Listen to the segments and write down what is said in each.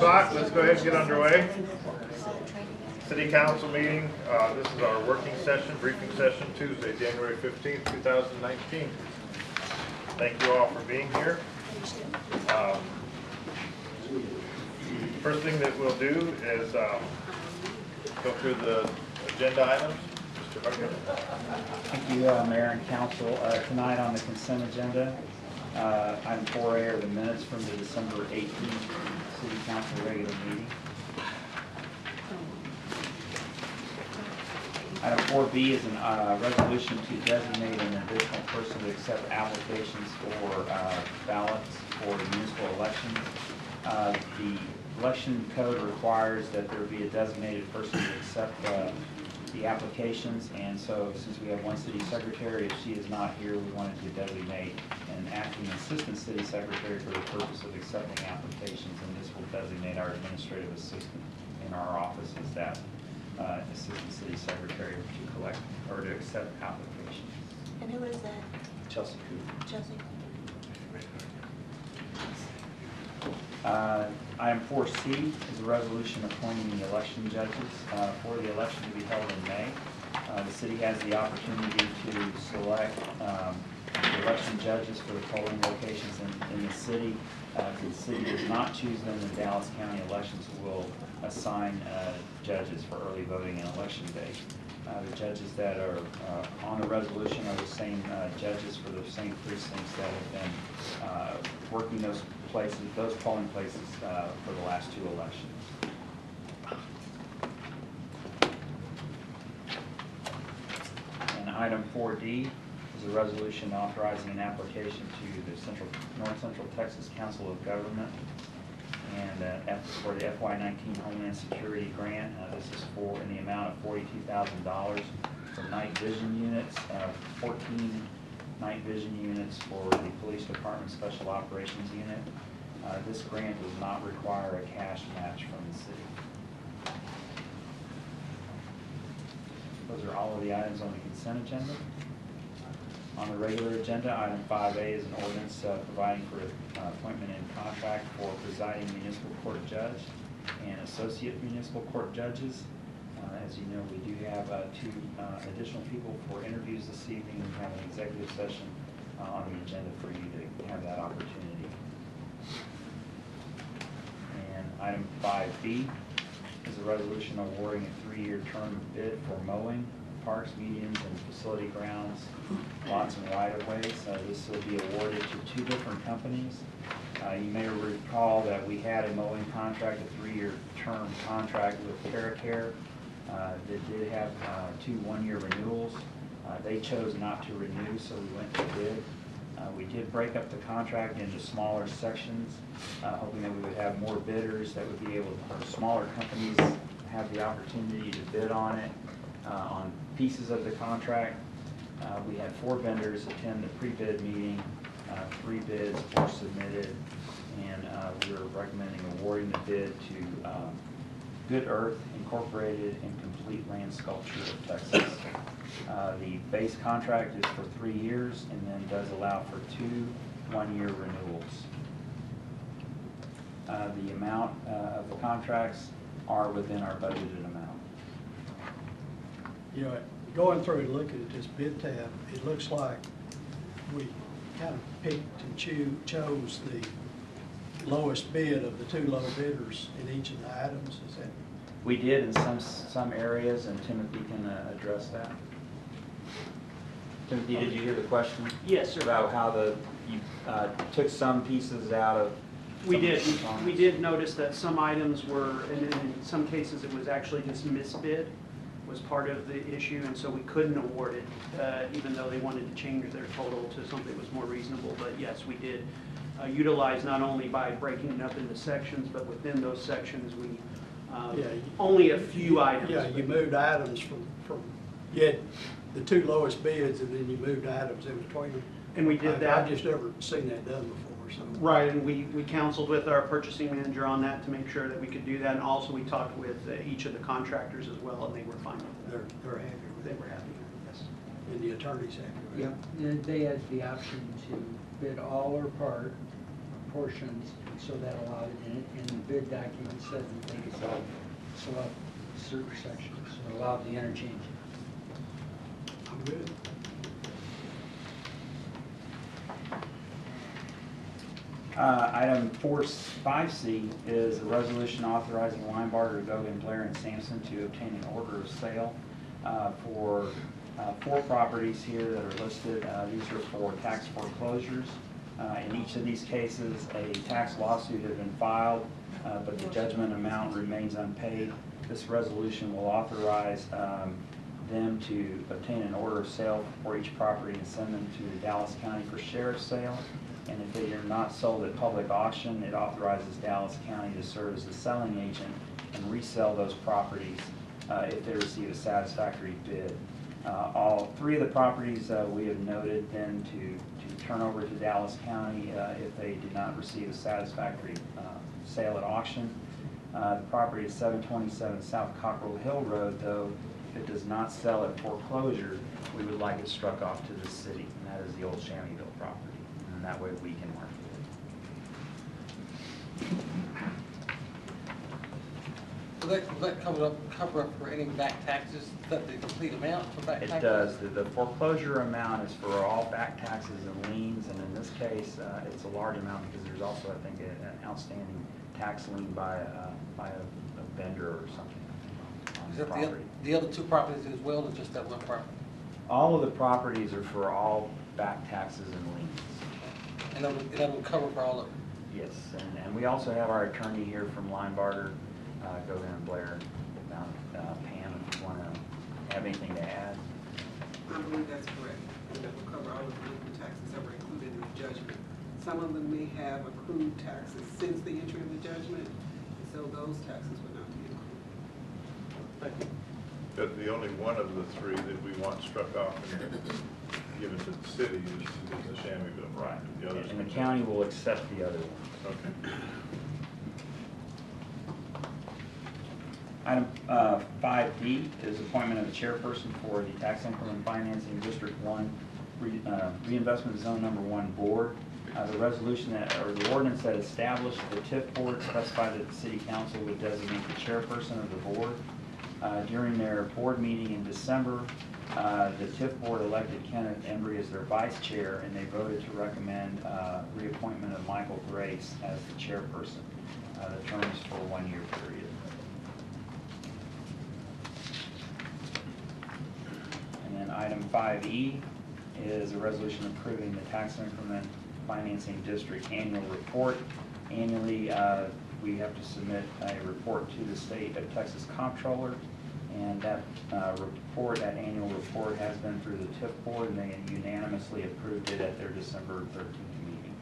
o'clock. Let's go ahead and get underway. City Council meeting. This is our working session, briefing session, Tuesday, January 15th, 2019. Thank you all for being here. First thing that we'll do is go through the agenda items. Mr. Duncan. Thank you, Mayor and Council. Tonight on the consent agenda, item 4A are the minutes from the December 18th City Council regular meeting. Item 4B is a resolution to designate an additional person to accept applications for ballots for municipal elections. The election code requires that there be a designated person to accept the applications, and so since we have one city secretary, if she is not here, we wanted to designate an acting assistant city secretary for the purpose of accepting applications, and this will designate our administrative assistant in our office as that assistant city secretary to collect or to accept applications. And who is that? Chelsea Cooper. Chelsea. Item 4C is a resolution appointing the election judges for the election to be held in May. The city has the opportunity to select the election judges for the polling locations in the city. If the city does not choose them, the Dallas County elections will assign judges for early voting and election day. The judges that are on the resolution are the same judges for the same precincts that have been working those places, those polling places for the last two elections. And item 4D is a resolution authorizing an application to the North Central Texas Council of Government and for the FY19 Homeland Security Grant. This is for in the amount of $42,000 for night vision units, 14 night vision units for the Police Department Special Operations Unit. This grant does not require a cash match from the city. Those are all of the items on the consent agenda. On the regular agenda, item 5A is an ordinance providing for appointment and contract for presiding municipal court judge and associate municipal court judges. As you know, we do have two additional people for interviews this evening. We have an executive session on the agenda for you to have that opportunity. And item 5B is a resolution awarding a 3-year term bid for mowing parks, medians, and facility grounds, lots and right-of-ways. This will be awarded to 2 different companies. You may recall that we had a mowing contract, a 3-year term contract with TerraCare that did have 2 one-year renewals. They chose not to renew, so we went to bid. We did break up the contract into smaller sections, hoping that we would have more bidders that would be able to, or smaller companies have the opportunity to bid on it, on pieces of the contract. We had 4 vendors attend the pre-bid meeting. 3 bids were submitted, and we are recommending awarding the bid to Good Earth Incorporated and Complete Land Sculpture of Texas. The base contract is for 3 years and then does allow for 2 one-year renewals. The amount of the contracts are within our budgeted amount. You know, going through and looking at this bid tab, it looks like we kind of picked and chose the lowest bid of the 2 low bidders in each of the items. Is that? We did in some areas, and Timothy can address that. Timothy, did you hear the question? Yes, sir. About how you took some pieces out of. We did. We did notice that some items were, and in some cases it was actually just misbid was part of the issue, and so we couldn't award it, even though they wanted to change their total to something that was more reasonable. But yes, we did utilize not only by breaking it up into sections, but within those sections we only a few items. Yeah, you moved items from you had the 2 lowest bids, and then you moved items in between them. And we did that. I've just never seen that done before. So. Right, and we counseled with our purchasing manager on that to make sure that we could do that, and also we talked with each of the contractors as well, and they were fine with it. They're happy with it. They were happy, yes. And the attorney's happy with it. Yep, and they had the option to bid all or part portions, and so that allowed it in the bid document said that they could select certain sections, so it allowed the interchange. I'm good. Item 5C is a resolution authorizing Linebarger, Gogan, Blair, and Sampson to obtain an order of sale for 4 properties here that are listed. These are for tax foreclosures. In each of these cases, a tax lawsuit has been filed, but the judgment amount remains unpaid. This resolution will authorize them to obtain an order of sale for each property and send them to Dallas County for sheriff's sale. And if they are not sold at public auction, it authorizes Dallas County to serve as the selling agent and resell those properties if they receive a satisfactory bid. All 3 of the properties we have noted then to turn over to Dallas County if they did not receive a satisfactory sale at auction. The property is 727 South Cockrell Hill Road, though, if it does not sell at foreclosure, we would like it struck off to the city, and that is the old Shamyville property. And that way we can market it. Will that cover up for any back taxes? Is that the complete amount for back taxes? It does. The foreclosure amount is for all back taxes and liens, and in this case, it's a large amount because there's also, I think, an outstanding tax lien by a vendor or something on Is the that property. the other 2 properties as well, or just that one property? All of the properties are for all back taxes and liens. And that will cover for all of them? Yes, and we also have our attorney here from Linebarger, Gogan and Blair, Pam, if you want to have anything to add. I believe that's correct. And that will cover all of the legal taxes that were included in the judgment. Some of them may have accrued taxes since the entry of the judgment, so those taxes would not be included. Thank you. But the only one of the 3 that we want struck off and given to the city is the Shamyville. Right. The others. And the county will accept the other one. Okay. Item 5D is appointment of the chairperson for the Tax Increment Financing District 1 Reinvestment Zone Number 1 Board. The resolution that, or the ordinance that established the TIF board specified that the city council would designate the chairperson of the board. During their board meeting in December, the TIF board elected Kenneth Embry as their vice chair, and they voted to recommend reappointment of Michael Grace as the chairperson. The term is for a 1-year period. And then item 5E is a resolution approving the tax increment financing district annual report. Annually, we have to submit a report to the state of Texas comptroller, and that report, that annual report, has been through the TIF board, and they unanimously approved it at their December 13th meeting.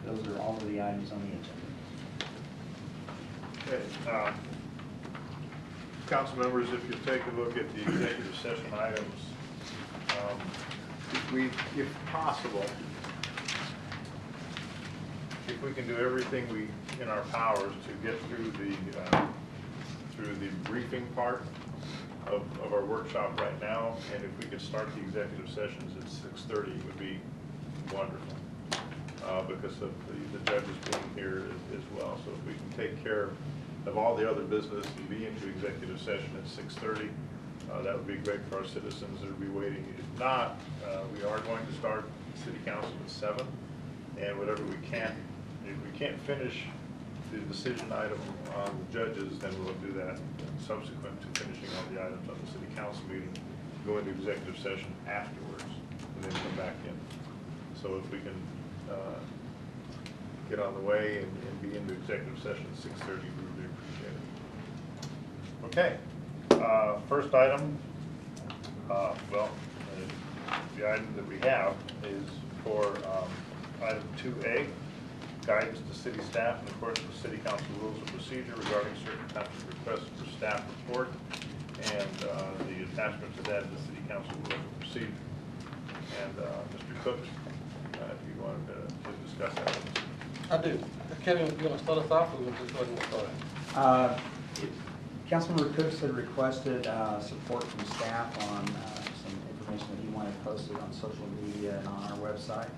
Those are all of the items on the agenda. Okay. Council members, if you take a look at the executive session items, if possible, if we can do everything in our powers to get through the briefing part of our workshop right now, and if we could start the executive sessions at 6:30, it would be wonderful, because of the judges being here as well. So if we can take care of all the other business and be into executive session at 6:30, that would be great for our citizens that would be waiting. If not, we are going to start city council at 7, and whatever we can't, if we can't finish the decision item on the judges, then we'll do that subsequent to finishing all the items on the city council meeting, go into executive session afterwards, and then come back in. So if we can get on the way and be into executive session at 6:30, we really appreciate it. Okay. First item, the item that we have is for item 2A, guidance to city staff in accordance with city council rules of procedure regarding certain types of requests for staff report, and the attachment to that is the city council rules of procedure. And Mr. Cook, if you wanted to discuss that with us. I do. Kevin, you want to start us off, or we'll just go ahead and start? Councilmember Cooks had requested support from staff on some information that he wanted posted on social media and on our website.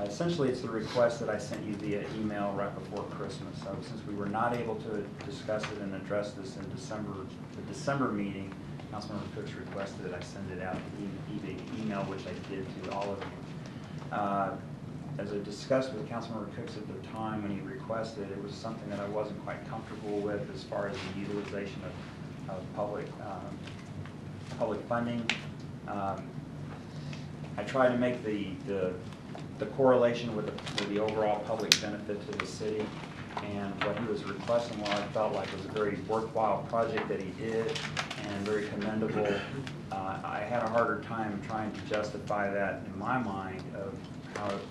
Essentially, it's the request that I sent you via email right before Christmas. So since we were not able to discuss it and address this in December, the December meeting, Councilmember Cooks requested that I send it out via email, which I did to all of you. As I discussed with Councilmember Cooks at the time when he requested, it was something that I wasn't quite comfortable with as far as the utilization of public funding. I tried to make the correlation with the overall public benefit to the city, and what he was requesting, what I felt like was a very worthwhile project that he did and very commendable. I had a harder time trying to justify that in my mind of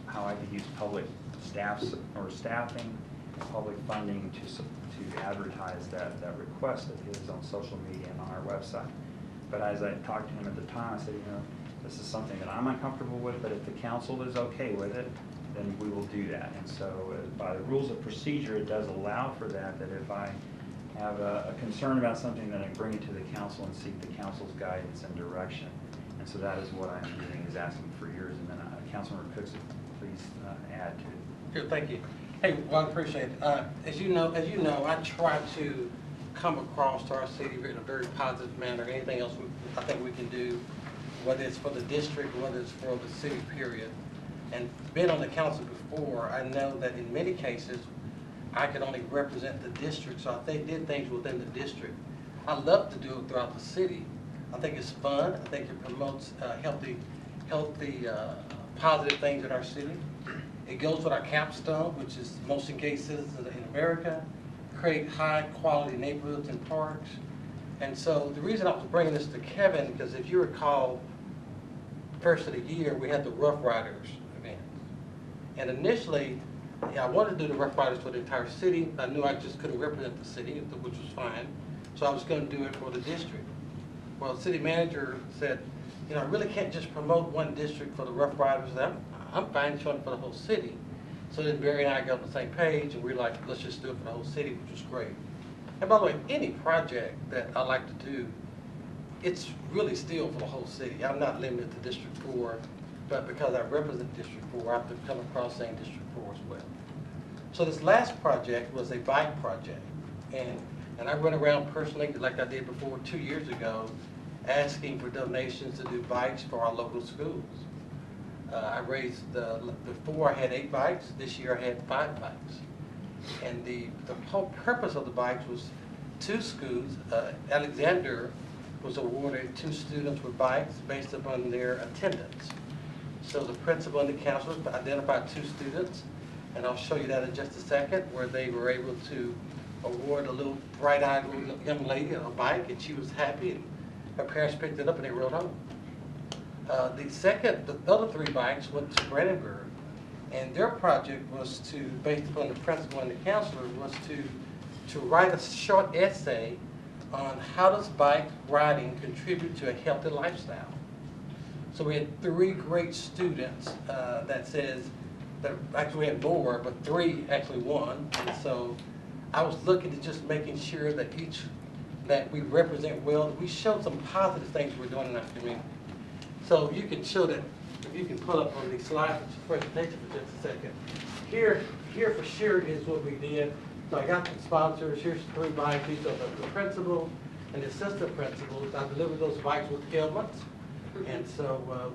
how I could use public staffs or staffing, public funding to advertise that request of his on social media and on our website. But as I talked to him at the time, I said, this is something that I'm uncomfortable with, but if the council is okay with it, then we will do that. And so by the rules of procedure, it does allow for that if I have a concern about something, then I bring it to the council and seek the council's guidance and direction. And so that is what I'm doing, is asking for yours. And then Councilmember Cooks, please add to it. Good, thank you. Hey, well, I appreciate it. As you know, I try to come across to our city in a very positive manner. Anything else I think we can do, whether it's for the district, whether it's for the city, period. And being on the council before, I know that in many cases, I could only represent the district, so I did things within the district. I love to do it throughout the city. I think it's fun. I think it promotes healthy, positive things in our city. It goes with our capstone, which is most engaged citizens in America, create high-quality neighborhoods and parks. And so the reason I was bringing this to Kevin, because if you recall, first of the year, we had the Rough Riders event. And initially, I wanted to do the Rough Riders for the entire city. I knew I just couldn't represent the city, which was fine. So I was going to do it for the district. Well, the city manager said, I really can't just promote one district for the Rough Riders. I'm fine showing it for the whole city. So then Barry and I got on the same page, and we were like, let's just do it for the whole city, which was great. And by the way, any project that I like to do, it's really still for the whole city. I'm not limited to District 4, but because I represent District 4, I have to come across saying District 4 as well. So this last project was a bike project. And I went around personally, like I did before 2 years ago, asking for donations to do bikes for our local schools. I raised, before I had 8 bikes, this year I had 5 bikes. And the whole purpose of the bikes was 2 schools. Alexander was awarded 2 students with bikes based upon their attendance. So the principal and the counselor identified 2 students, and I'll show you that in just a second, where they were able to award a little bright-eyed young lady a bike, and she was happy, and her parents picked it up and they rode home. The other 3 bikes went to Brandenburg, and their project was to, based upon the principal and the counselor, was to write a short essay on how does bike riding contribute to a healthy lifestyle. So we had 3 great students actually we had more, but 3 actually won. And so I was looking to just making sure that that we represent well, that we show some positive things we're doing in our community. So you can show that, if you can pull up on these slides, presentation for just a second. Here for sure is what we did. So I got the sponsors, here's 3 bikes, these are the principal and the assistant principals. I delivered those bikes with helmets. And so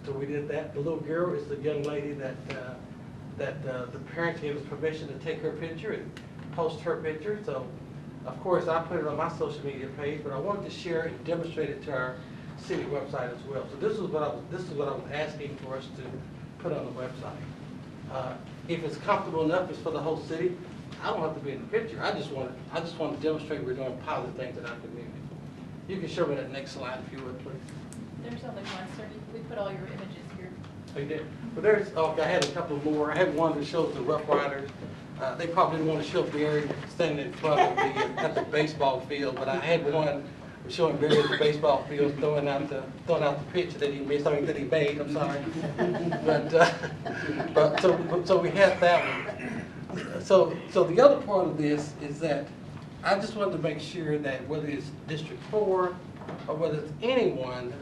so we did that. The little girl is the young lady that the parents gave us permission to take her picture and post her picture. So of course I put it on my social media page, but I wanted to share it and demonstrate it to our city website as well. So this is what I was asking for us to put on the website. If it's comfortable enough, it's for the whole city. I don't have to be in the picture. I just want to demonstrate we're doing positive things in our community. You can show me that next slide if you would, please. There's only one, sir. We put all your images here. Oh, you did? Well, okay, I had a couple more. I had one that shows the Rough Riders. They probably didn't want to show Barry standing in front of at the baseball field, but I had one showing Barry at the baseball field throwing out the pitch that he missed, that he made. I'm sorry, but so we had that one. So the other part of this is that I just wanted to make sure that whether it's District 4, or whether it's anyone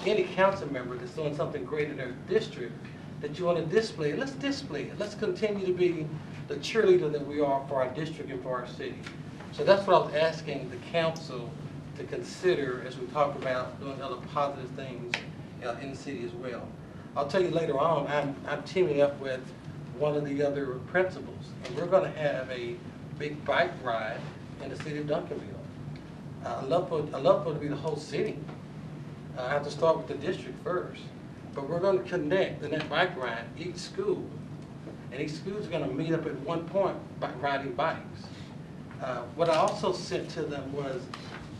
any council member that's doing something great in their district that you want to display it, let's display it. Let's continue to be the cheerleader that we are for our district and for our city. So that's what I was asking the council to consider as we talk about doing other positive things in the city as well. I'll tell you later on, I'm teaming up with one of the other principals, and we're going to have a big bike ride in the city of Duncanville. I love for it to be the whole city. I have to start with the district first. But we're going to connect in that bike ride each school. And each school is going to meet up at one point by riding bikes. What I also sent to them was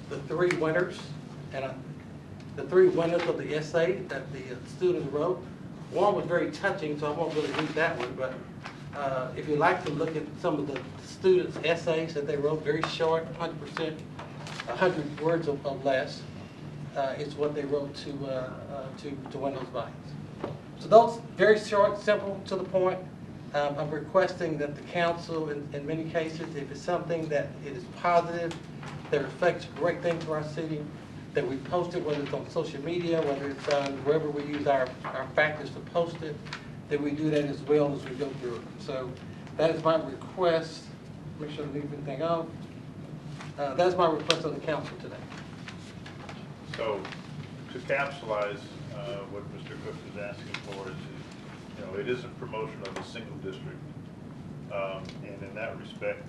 the 3 winners, and the 3 winners of the essay that the students wrote. One was very touching, so I won't really read that one, but if you'd like to look at some of the students' essays that they wrote, very short, 100%, 100 words or less, is what they wrote to win those bikes. So those very short, simple, to the point. I'm requesting that the council, in many cases, if it's something that it is positive, that reflects great things for our city, that we post it, whether it's on social media, whether it's on wherever we use our factors to post it, that we do that as well as we go through it. So that is my request. Make sure to leave anything out. That's my request of the council today. So to capsulize what Mr. Cook is asking for is, it isn't promotion of a single district. And in that respect,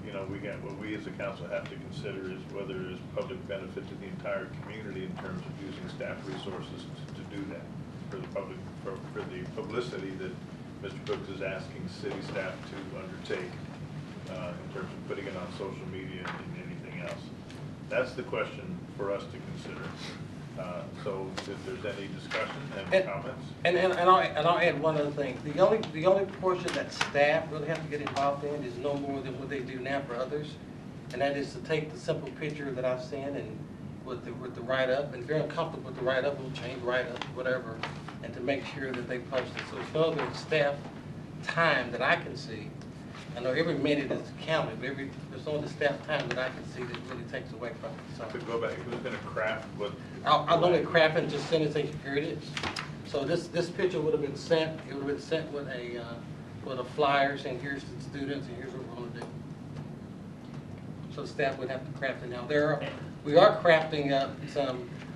what we as a council have to consider is whether there's public benefit to the entire community in terms of using staff resources to do that for the public, for the publicity that Mr. Cook is asking city staff to undertake in terms of putting it on social media and anything else. That's the question for us to consider. So if there's any discussion and comments. And I'll add one other thing. The only portion that staff really have to get involved in is no more than what they do now for others, and that is to take the simple picture that I've sent and with the write-up, and if they're uncomfortable with the write-up, we'll change write-up, whatever, and to make sure that they post it. So it's no other staff time that I can see. I know every minute is counted, but there's no other staff time that I can see that really takes away from it. So To go back, who's going to craft what? I'll go and craft and just send it, say, here it is. So this picture would have been sent, it would have been sent with a flyer saying, here's the students and here's what we're going to do. So the staff would have to craft it now. We are crafting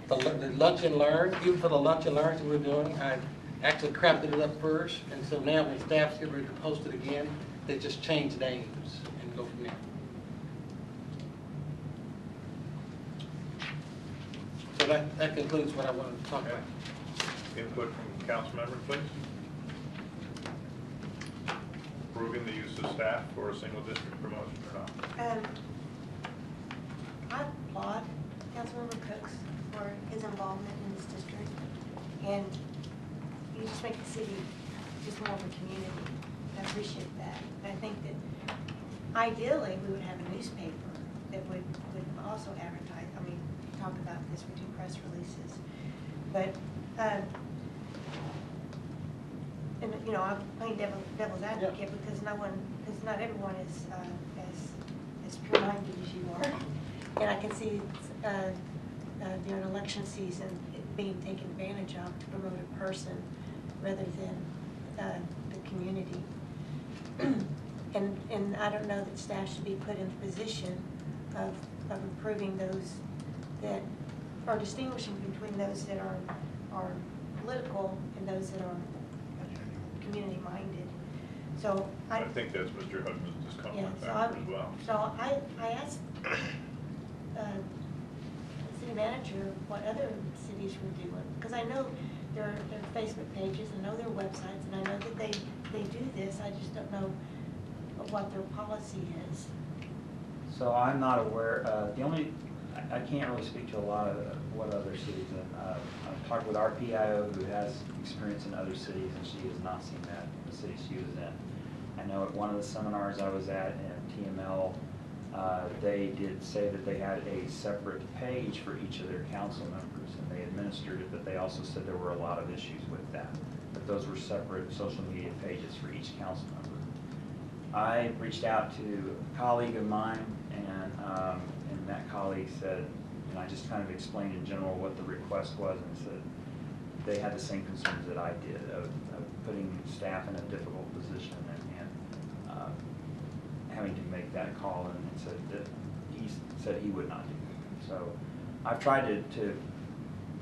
the lunch and learn, even for the lunch and learns that we're doing. I actually crafted it up first, and so now when staff's getting ready to post it again, they just change names and go from there. So that concludes what I wanted to talk about. Input from council members, please. Approving the use of staff for a single district promotion or not? I applaud Councilmember Cooks for his involvement in this district, and you just make the city just more of a community. I appreciate that. I think that ideally we would have a newspaper that would also advertise. I mean, talk about this, we do press releases, but and I'm playing devil's advocate because not everyone is as pure-minded as you are. And I can see during election season it being taken advantage of to promote a person rather than the community. And I don't know that staff should be put in the position of approving those that are distinguishing between those that are political and those that are community-minded. So I think that's Mr. Hudman's discomfort yeah, factor as well. So I asked the city manager what other cities were doing, because I know their Facebook pages, I know their websites, and I know that they do this. I just don't know what their policy is. So I'm not aware, I can't really speak to a lot of what other cities, I've talked with our PIO who has experience in other cities, and she has not seen that in the city she was in. I know at one of the seminars I was at in TML, they did say that they had a separate page for each of their council members, and they administered it, but they also said there were a lot of issues with that. But those were separate social media pages for each council member. I reached out to a colleague of mine, and that colleague said, And I just kind of explained in general what the request was, and said they had the same concerns that I did of putting staff in a difficult position and having to make that call, and said that he said he would not do it. So I've tried to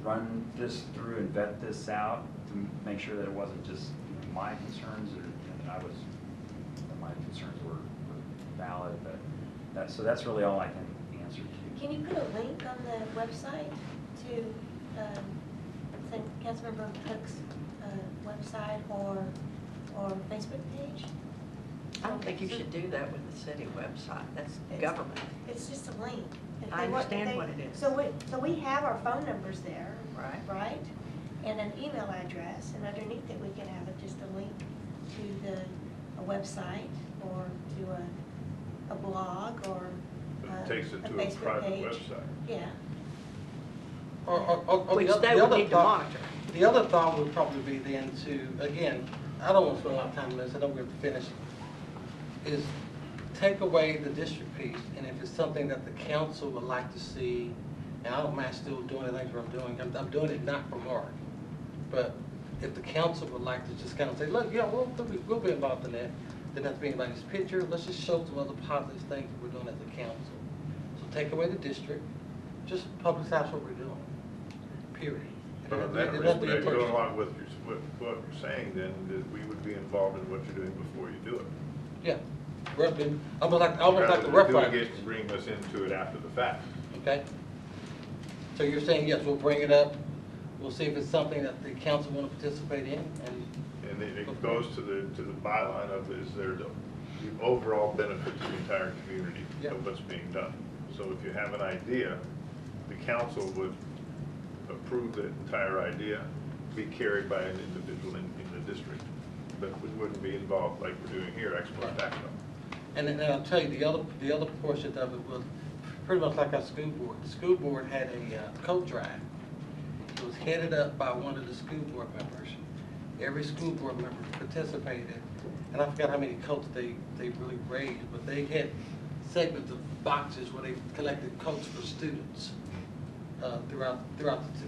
run this through and vet this out to make sure that it wasn't just my concerns, or that my concerns were valid. But so that's really all I can answer to. Can you put a link on the website to, say, Councilmember Cook's website or Facebook page? I don't think you should do that with the city website. That's government. It's just a link. If I they want- understand if they- what it is. So we have our phone numbers there. Right. Right? And an email address, and underneath it, we can have just a link to a website or to a blog or It takes it a to a Facebook private page. website. Yeah. Or Which the they would other need to thought- monitor. The other thought would probably be then to, again, I don't want to spend a lot of time on this, I know we're finished, is take away the district piece, and if it's something that the council would like to see, and I don't mind still doing the things I'm doing, I'm doing it not for Mark, but if the council would like to just kind of say, look, yeah, we'll be involved in that, doesn't have to be anybody's picture, let's just show some other positive things that we're doing as a council. So take away the district, just publicize what we're doing, period. It But in doesn't that have to be respect, a go person. along with what you're saying, then, that we would be involved in what you're doing before you do it. Yeah, almost like the Rather Rough than doing Riders. it and bringing us into it after the fact. Okay? So you're saying, yes, we'll bring it up, we'll see if it's something that the council want to participate in, and And it goes to the byline of, is there the overall benefit to the entire community Yeah. of what's being done. So if you have an idea, the council would approve the entire idea, be carried by an individual in the district. But we wouldn't be involved like we're doing here, ex post facto. and then I'll tell you, the other portion of it was pretty much like our school board. The school board had a coat drive. It was headed up by one of the school board members. Every school board member participated, and I forgot how many coats they really raised, but they had segments of boxes where they collected coats for students throughout the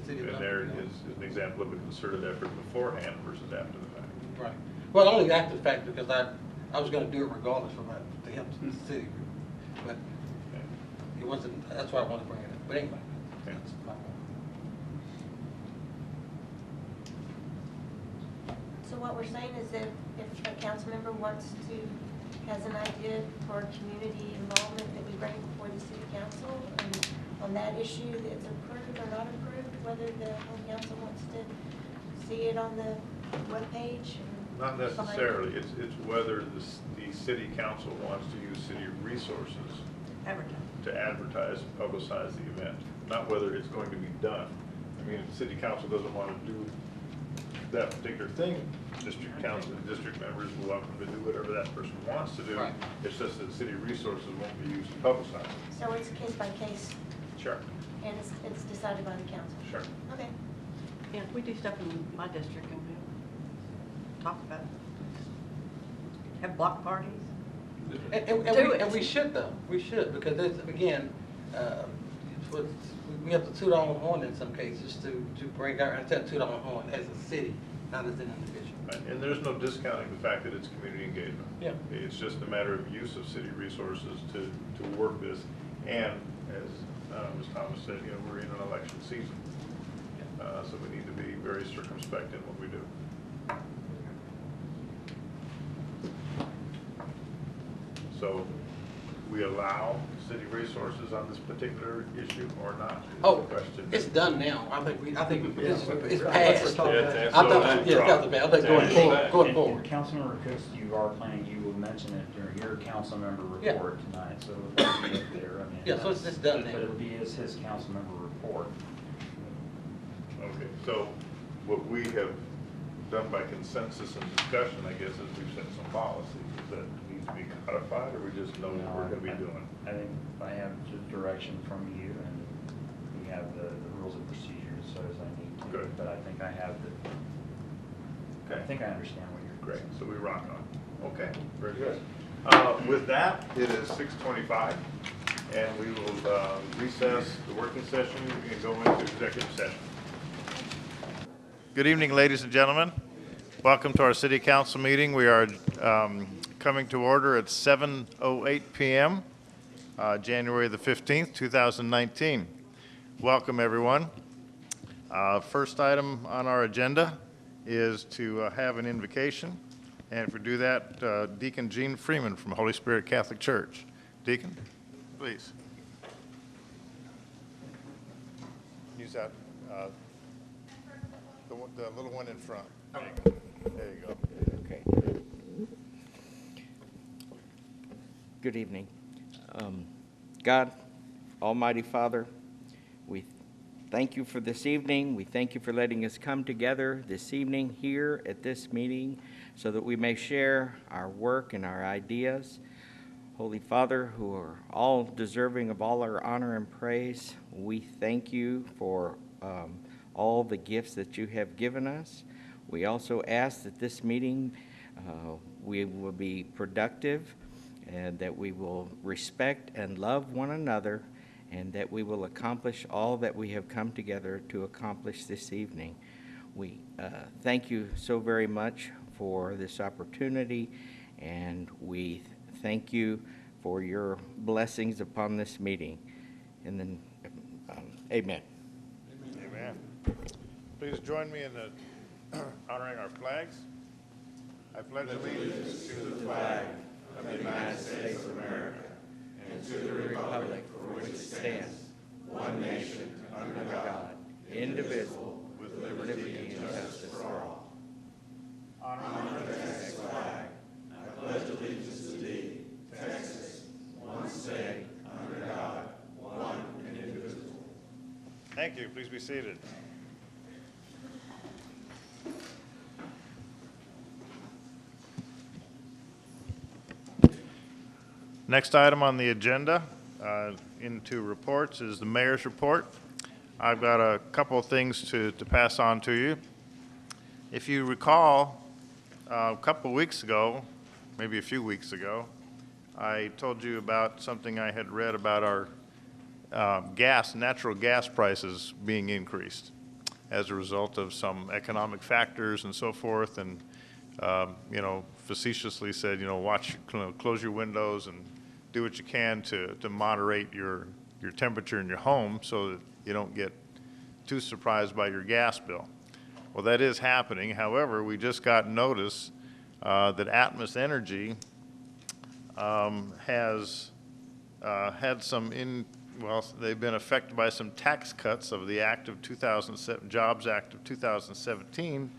city of And there Duncanville. is an example of a concerted effort beforehand versus after the fact. Right. Well, only after the fact, because I was gonna do it regardless from to help the city, but it wasn't, that's why I wanted to bring it up, but anyway. Okay. That's my point. So what we're saying is that if a council member has an idea for community involvement, that we bring it before the city council, and on that issue, it's approved or not approved, whether the whole council wants to see it on the webpage? Not necessarily, it's whether the city council wants to use city resources Advertise. to advertise and publicize the event, not whether it's going to be done. I mean, if the city council doesn't want to do that particular thing, district council and district members are welcome to do whatever that person wants to do. Right. It's just that city resources won't be used to publicize it. So it's case by case, Sure. and it's decided by the council? Sure. Okay. Yeah, we do stuff in my district and we'll talk about it. Have block parties. And we should though, we should, because there's, again, we have to toot our own horn in some cases to bring our, instead of toot our own horn as a city, not as an individual. Right. And there's no discounting the fact that it's community engagement. Yeah. It's just a matter of use of city resources to work this. And as Ms. Thomas said, you know, we're in an election season. So we need to be very circumspect in what we do. So we allow city resources on this particular issue or not? is the Oh, question. it's done now. I think it's That's what passed. we're talking about. I thought, yeah, it's bad. I think going forward. And Councilmember Cooks, you are planning, you will mention it during your council member Yeah. report tonight, so it'll be up there. I mean, Yeah, so it's done now. But it'll be his council member report. Okay, so what we have done by consensus and discussion, I guess, is we've set some policies. Is that needs to be codified, or we just know what we're gonna be doing? I think I have just direction from you, and we have the rules of procedure, so as I need to. Good. But I think I have I Okay. think I understand what you're. Great, so we rock on. Okay, very good. With that, it is 6:25. and we will recess the working session and go into executive session. Good evening, ladies and gentlemen. Welcome to our city council meeting. We are coming to order at 7:08 p.m., January the 15th, 2019. Welcome, everyone. First item on our agenda is to have an invocation. And if we do that, Deacon Gene Freeman from Holy Spirit Catholic Church. Deacon, please. Use that, the little one in front. There you go. Okay. Good evening. God, Almighty Father, we thank you for this evening. We thank you for letting us come together this evening here at this meeting so that we may share our work and our ideas. Holy Father, who are all deserving of all our honor and praise, we thank you for all the gifts that you have given us. We also ask that this meeting we will be productive and that we will respect and love one another and that we will accomplish all that we have come together to accomplish this evening. We thank you so very much for this opportunity, and we thank you for your blessings upon this meeting. And then, amen. Amen. Please join me in honoring our flags. I pledge allegiance to the flag of the United States of America and to the republic for which it stands, one nation, under God, indivisible, with liberty and justice for all. Honor the Texas flag. I pledge allegiance to thee, Texas, one state, under God, one and indivisible. Thank you. Please be seated. Next item on the agenda into reports is the mayor's report. I've got a couple of things to pass on to you. If you recall, a couple of weeks ago, maybe a few weeks ago, I told you about something I had read about our natural gas prices being increased as a result of some economic factors and so forth, and facetiously said, close your windows and do what you can to moderate your temperature in your home so that you don't get too surprised by your gas bill. Well, that is happening. However, we just got notice that Atmos Energy has had they've been affected by some tax cuts of the Jobs Act of 2017,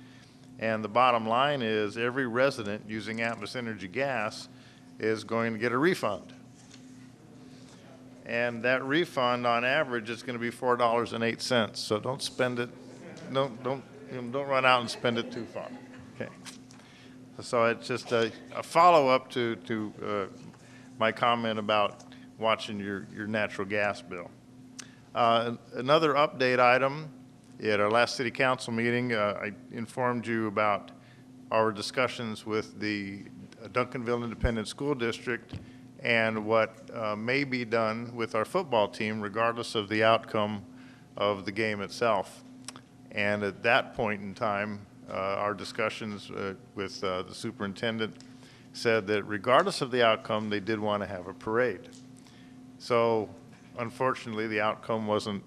and the bottom line is every resident using Atmos Energy gas is going to get a refund. And that refund, on average, is going to be $4.08. So don't spend it. Don't run out and spend it too far. Okay. So it's just a follow-up to my comment about watching your natural gas bill. Another update item. At our last city council meeting, I informed you about our discussions with the Duncanville Independent School District and what may be done with our football team regardless of the outcome of the game itself. And at that point in time, our discussions with the superintendent said that regardless of the outcome, they did want to have a parade. So unfortunately, the outcome wasn't,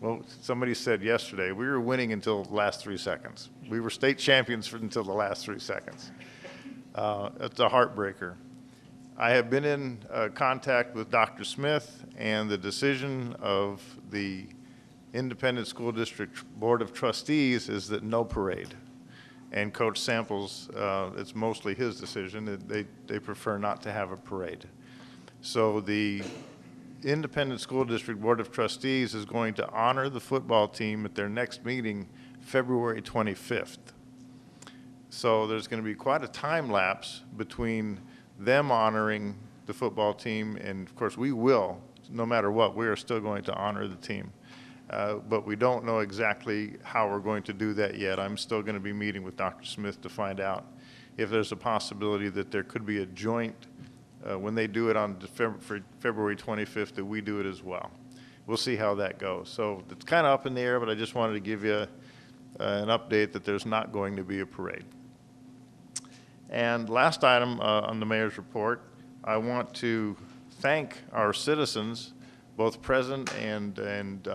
well, somebody said yesterday, we were winning until the last 3 seconds. We were state champions until the last 3 seconds. It's a heartbreaker. I have been in contact with Dr. Smith, and the decision of the Independent School District Board of Trustees is that no parade. And Coach Samples, it's mostly his decision. They prefer not to have a parade. So the Independent School District Board of Trustees is going to honor the football team at their next meeting, February 25th. So there's going to be quite a time lapse between them honoring the football team, and of course we will, no matter what, we are still going to honor the team. But we don't know exactly how we're going to do that yet. I'm still going to be meeting with Dr. Smith to find out if there's a possibility that there could be a joint when they do it on February 25th, that we do it as well. We'll see how that goes. So it's kind of up in the air, but I just wanted to give you an update that there's not going to be a parade. And last item on the mayor's report, I want to thank our citizens, both present and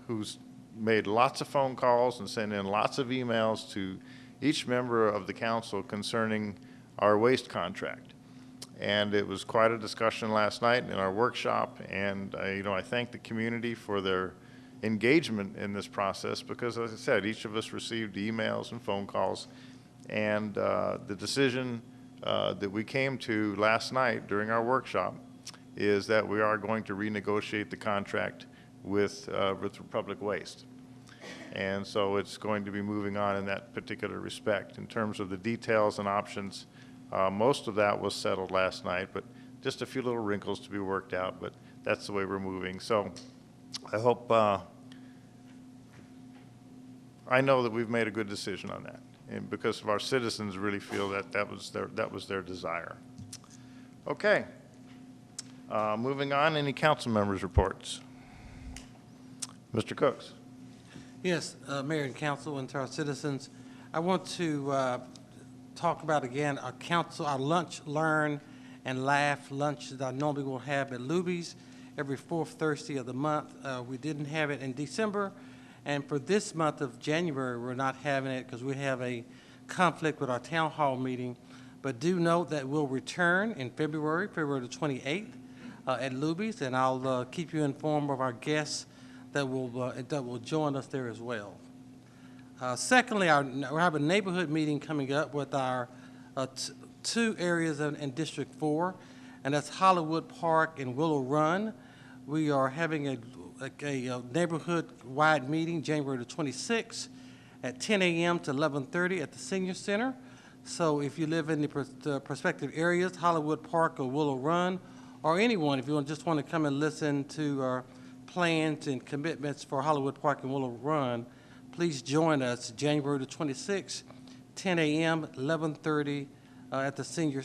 who's made lots of phone calls and sent in lots of emails to each member of the council concerning our waste contract. And it was quite a discussion last night in our workshop, and I thank the community for their engagement in this process, because as I said, each of us received emails and phone calls, and the decision that we came to last night during our workshop is that we are going to renegotiate the contract with Republic Waste. And so it's going to be moving on in that particular respect. In terms of the details and options, most of that was settled last night, but just a few little wrinkles to be worked out, but that's the way we're moving. So I hope, I know that we've made a good decision on that, and because of our citizens really feel that that was their desire. Okay. Moving on, any council members' reports? Mr. Cooks. Yes, Mayor and Council, and to our citizens, I want to talk about again our lunch, learn, and laugh lunch that I normally will have at Luby's every fourth Thursday of the month. We didn't have it in December, and for this month of January, we're not having it because we have a conflict with our town hall meeting. But do note that we'll return in February the 28th at Luby's, and I'll keep you informed of our guests that will join us there as well. Secondly, we have a neighborhood meeting coming up with our two areas in District 4, and that's Hollywood Park and Willow Run. We are having a neighborhood-wide meeting January the 26th at 10 a.m. to 11:30 at the Senior Center. So if you live in the prospective areas, Hollywood Park or Willow Run, or anyone, if you just want to come and listen to our plans and commitments for Hollywood Park and Willow Run, please join us January the 26th, 10 a.m., 11:30 at the Senior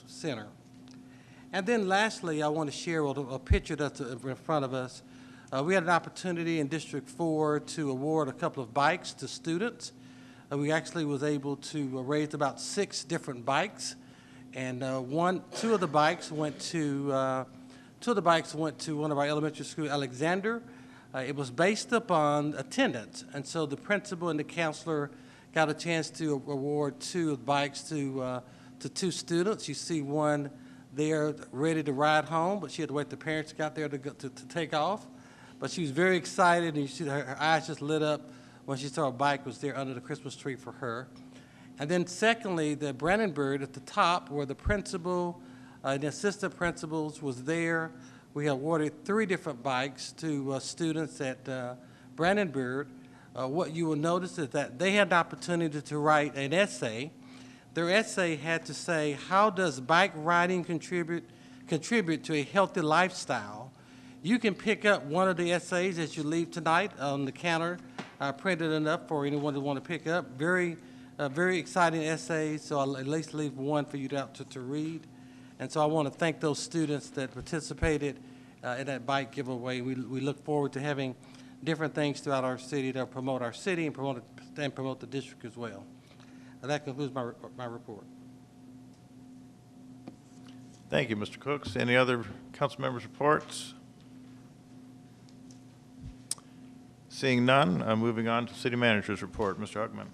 Center. And then lastly, I want to share a picture that's in front of us. We had an opportunity in District 4 to award a couple of bikes to students. We actually was able to raise about 6 different bikes, and two of the bikes went to one of our elementary schools, Alexander. It was based upon attendance, and so the principal and the counselor got a chance to award 2 bikes to 2 students. You see one there ready to ride home, but she had to wait till the parents got there to take off. But she was very excited, and you see her eyes just lit up when she saw a bike was there under the Christmas tree for her. And then secondly, the Brandenburg at the top, where the principal and the assistant principals was there. We awarded 3 different bikes to students at Brandenburg. What you will notice is that they had the opportunity to write an essay. Their essay had to say, how does bike riding contribute to a healthy lifestyle? You can pick up one of the essays as you leave tonight on the counter. I printed enough for anyone to want to pick up. Very exciting essays, so I'll at least leave one for you to read. And so I want to thank those students that participated in that bike giveaway. We look forward to having different things throughout our city to promote our city and promote the district as well. And that concludes my report. Thank you, Mr. Cooks. Any other council members' reports? Seeing none, moving on to city manager's report. Mr. Huckman.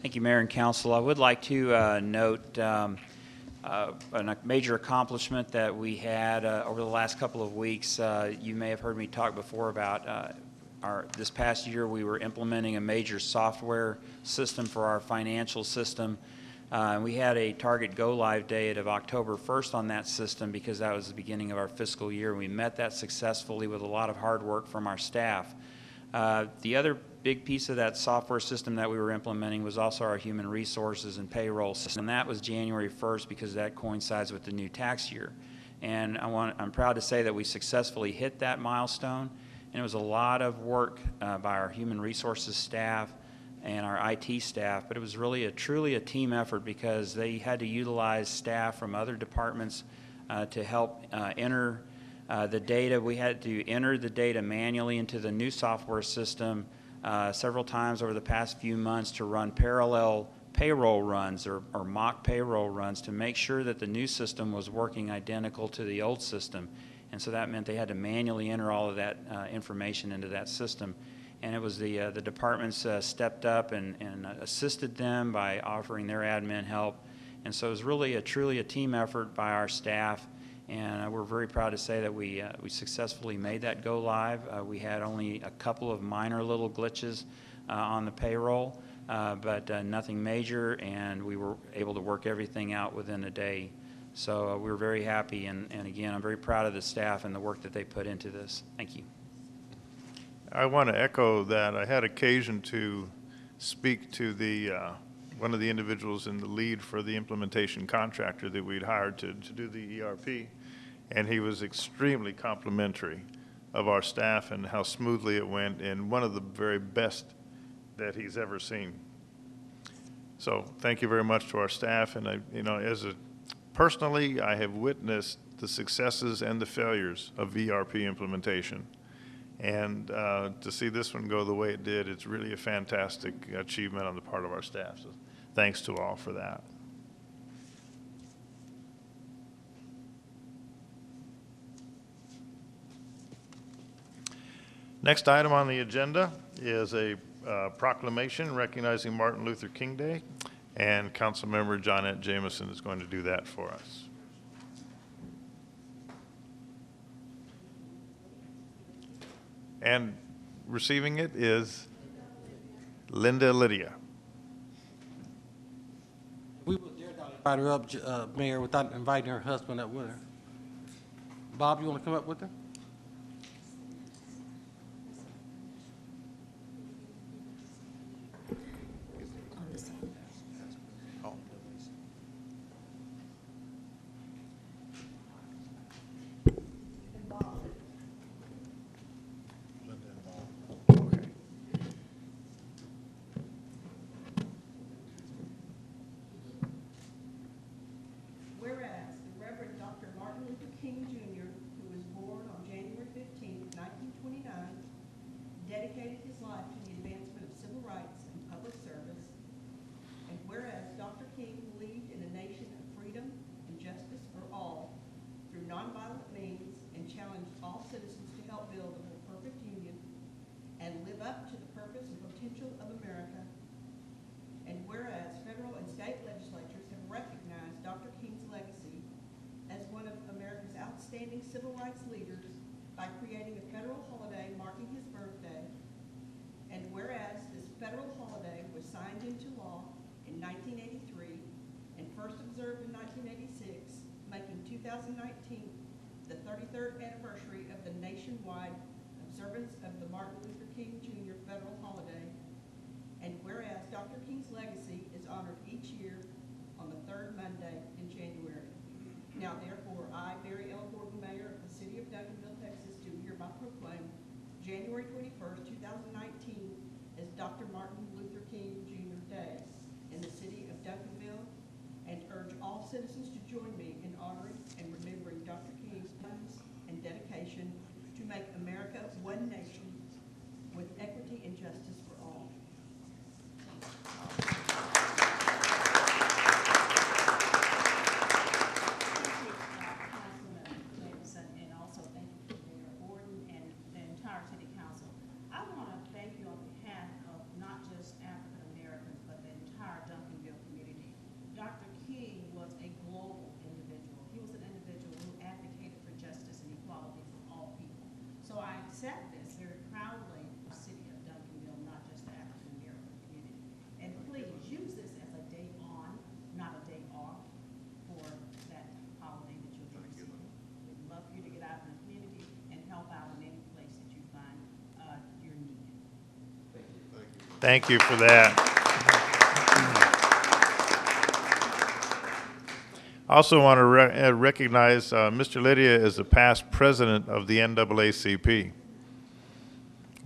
Thank you, Mayor and Council. I would like to note a major accomplishment that we had over the last couple of weeks. You may have heard me talk before about this past year we were implementing a major software system for our financial system. We had a target go-live date of October 1st on that system because that was the beginning of our fiscal year. We met that successfully with a lot of hard work from our staff. The other big piece of that software system that we were implementing was also our human resources and payroll system. And that was January 1st because that coincides with the new tax year. And I'm proud to say that we successfully hit that milestone. And it was a lot of work by our human resources staff, and our IT staff, but it was really truly a team effort because they had to utilize staff from other departments to help enter the data. We had to enter the data manually into the new software system several times over the past few months to run parallel payroll runs or mock payroll runs to make sure that the new system was working identical to the old system. And so that meant they had to manually enter all of that information into that system. And it was the departments stepped up and assisted them by offering their admin help. And so it was really truly a team effort by our staff. And we're very proud to say that we successfully made that go live. We had only a couple of minor little glitches on the payroll, but nothing major, and we were able to work everything out within a day. So we were very happy, and again, I'm very proud of the staff and the work that they put into this. Thank you. I want to echo that. I had occasion to speak to the one of the individuals in the lead for the implementation contractor that we'd hired to do the ERP, and he was extremely complimentary of our staff and how smoothly it went, and one of the very best that he's ever seen. So thank you very much to our staff, and personally, I have witnessed the successes and the failures of ERP implementation. And to see this one go the way it did, it's really a fantastic achievement on the part of our staff. So thanks to all for that. Next item on the agenda is a proclamation recognizing Martin Luther King Day, and Councilmember Johnette Jameson is going to do that for us. And receiving it is Linda Lydia. We would dare not invite her up, Mayor, without inviting her husband up with her. Bob, you want to come up with her? Whereas the Reverend Dr. Martin Luther King Jr., who was born on January 15, 1929, dedicated his life to the advancement of civil rights and public service. And whereas Dr. King believed in a nation of freedom and justice for all through nonviolent means and challenged all citizens to help build a more perfect union and live up to the purpose and potential of America. And whereas federal and state legislatures have recognized Dr. King's legacy as one of America's outstanding civil rights leaders by creating a federal holiday marking his birthday, and whereas this federal holiday was signed into law in 1983 and first observed in 1986, making 2019 the 33rd anniversary of the nationwide observance of the Martin Luther King Jr. federal holiday, and whereas Dr. King's legacy is honored each year on the third Monday in January. Now therefore, I, Barry L. Gordon, Mayor of the City of Duncanville, Texas, do hereby proclaim January 21st, 2019 as Dr. Martin Luther King Jr. Day in the City of Duncanville, and urge all citizens to join me in honoring and remembering Dr. King's plans and dedication to make America one nation with equity and justice for all. Councilman Davidson, and also thank you to Mayor Gordon and the entire city council. I want to thank you on behalf of not just African Americans, but the entire Duncanville community. Dr. King was a global individual. He was an individual who advocated for justice and equality for all people. So I accept this very proudly, the city of Duncanville, not just the African American community. And please use this as a day on, not a day off, for that holiday that you'll be receiving. We'd love for you to get out in the community and help out in any place that you find you're needed. Thank you for that. I also want to recognize Mr. Lydia as the past president of the NAACP.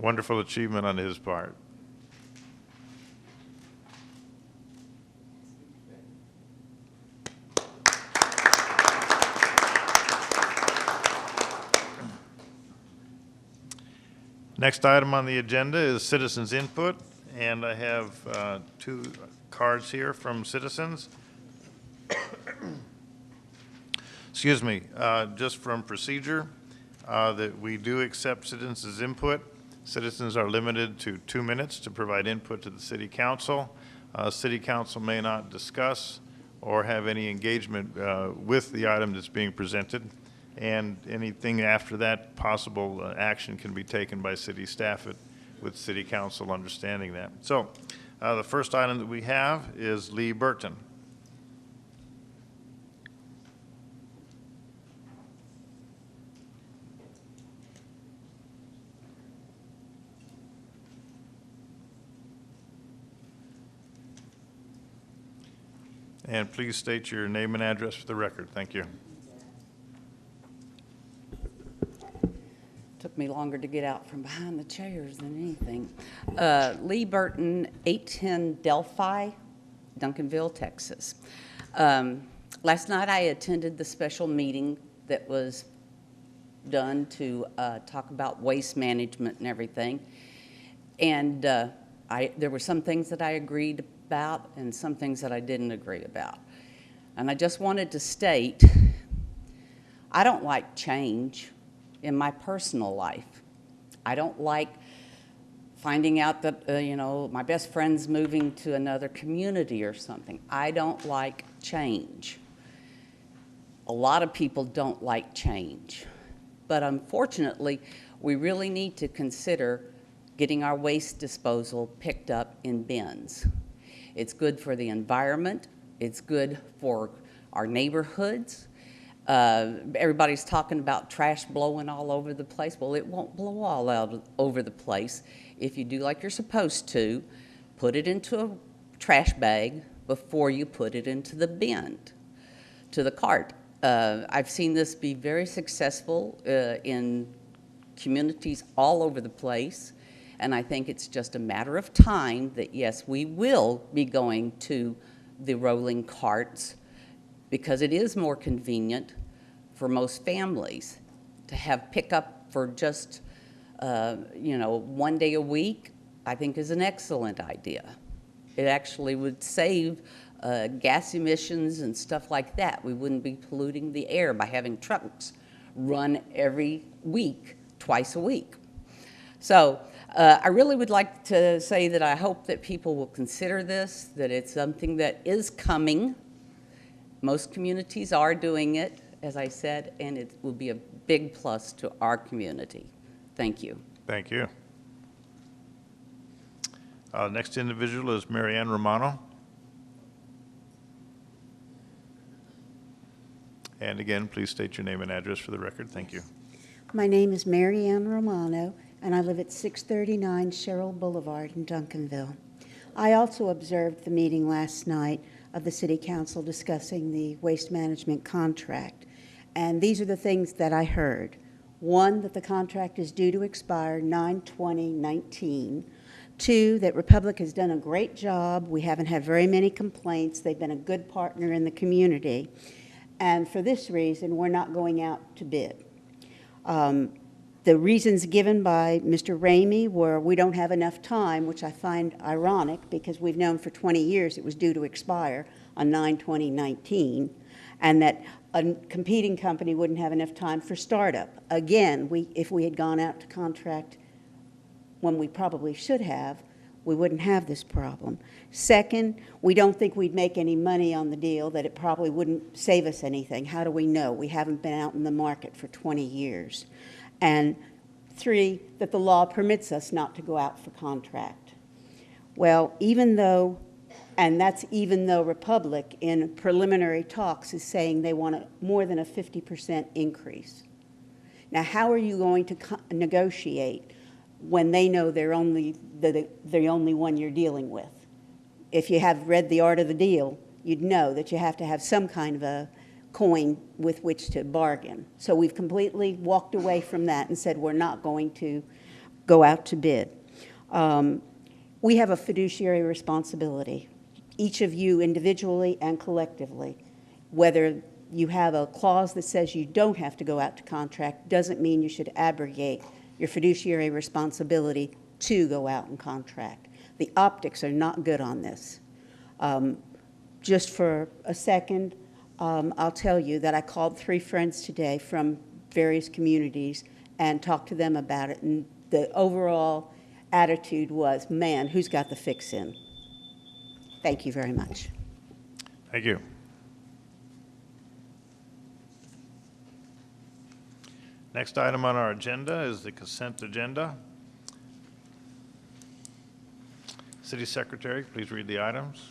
Wonderful achievement on his part. Next item on the agenda is citizens' input, and I have 2 cards here from citizens. Excuse me, just from procedure, that we do accept citizens' input. Citizens are limited to 2 minutes to provide input to the city council. City council may not discuss or have any engagement with the item that's being presented, and anything after that possible action can be taken by city staff with city council understanding that. So the first item that we have is Lee Burton. And please state your name and address for the record. Thank you. Took me longer to get out from behind the chairs than anything. Lee Burton, 810 Delphi, Duncanville, Texas. Last night I attended the special meeting that was done to talk about waste management and everything. And there were some things that I agreed about and some things that I didn't agree about. And I just wanted to state, I don't like change in my personal life. I don't like finding out that, my best friend's moving to another community or something. I don't like change. A lot of people don't like change. But unfortunately, we really need to consider getting our waste disposal picked up in bins. It's good for the environment. It's good for our neighborhoods. Everybody's talking about trash blowing all over the place. Well, it won't blow all out over the place if you do like you're supposed to. Put it into a trash bag before you put it into the bin, to the cart. I've seen this be very successful in communities all over the place. And I think it's just a matter of time that, yes, we will be going to the rolling carts because it is more convenient for most families to have pickup for just, 1 day a week, I think is an excellent idea. It actually would save gas emissions and stuff like that. We wouldn't be polluting the air by having trucks run every week, twice a week. So I really would like to say that I hope that people will consider this, that it's something that is coming. Most communities are doing it, as I said, and it will be a big plus to our community. Thank you. Thank you. Next individual is Mary Ann Romano. And again, please state your name and address for the record. Thank you. My name is Mary Ann Romano, and I live at 639 Sherrill Boulevard in Duncanville. I also observed the meeting last night of the City Council discussing the waste management contract, and these are the things that I heard. 1, that the contract is due to expire 9/20/19. 2, that Republic has done a great job. We haven't had very many complaints. They've been a good partner in the community. And for this reason, we're not going out to bid. The reasons given by Mr. Ramey were we don't have enough time, which I find ironic because we've known for 20 years it was due to expire on 9/20/19, and that a competing company wouldn't have enough time for startup. Again, if we had gone out to contract when we probably should have, we wouldn't have this problem. Second, we don't think we'd make any money on the deal, that it probably wouldn't save us anything. How do we know? We haven't been out in the market for 20 years. And 3, that the law permits us not to go out for contract. Well, even though Republic in preliminary talks is saying they want more than a 50% increase. Now, how are you going to negotiate when they know they're the only one you're dealing with? If you have read The Art of the Deal, you'd know that you have to have some kind of a coin with which to bargain. So we've completely walked away from that and said we're not going to go out to bid. We have a fiduciary responsibility, each of you individually and collectively. Whether you have a clause that says you don't have to go out to contract doesn't mean you should abrogate your fiduciary responsibility to go out and contract. The optics are not good on this. Just for a second, I'll tell you that I called 3 friends today from various communities and talked to them about it, and the overall attitude was, man, who's got the fix in? Thank you very much. Thank you. Next item on our agenda is the consent agenda. City Secretary, please read the items.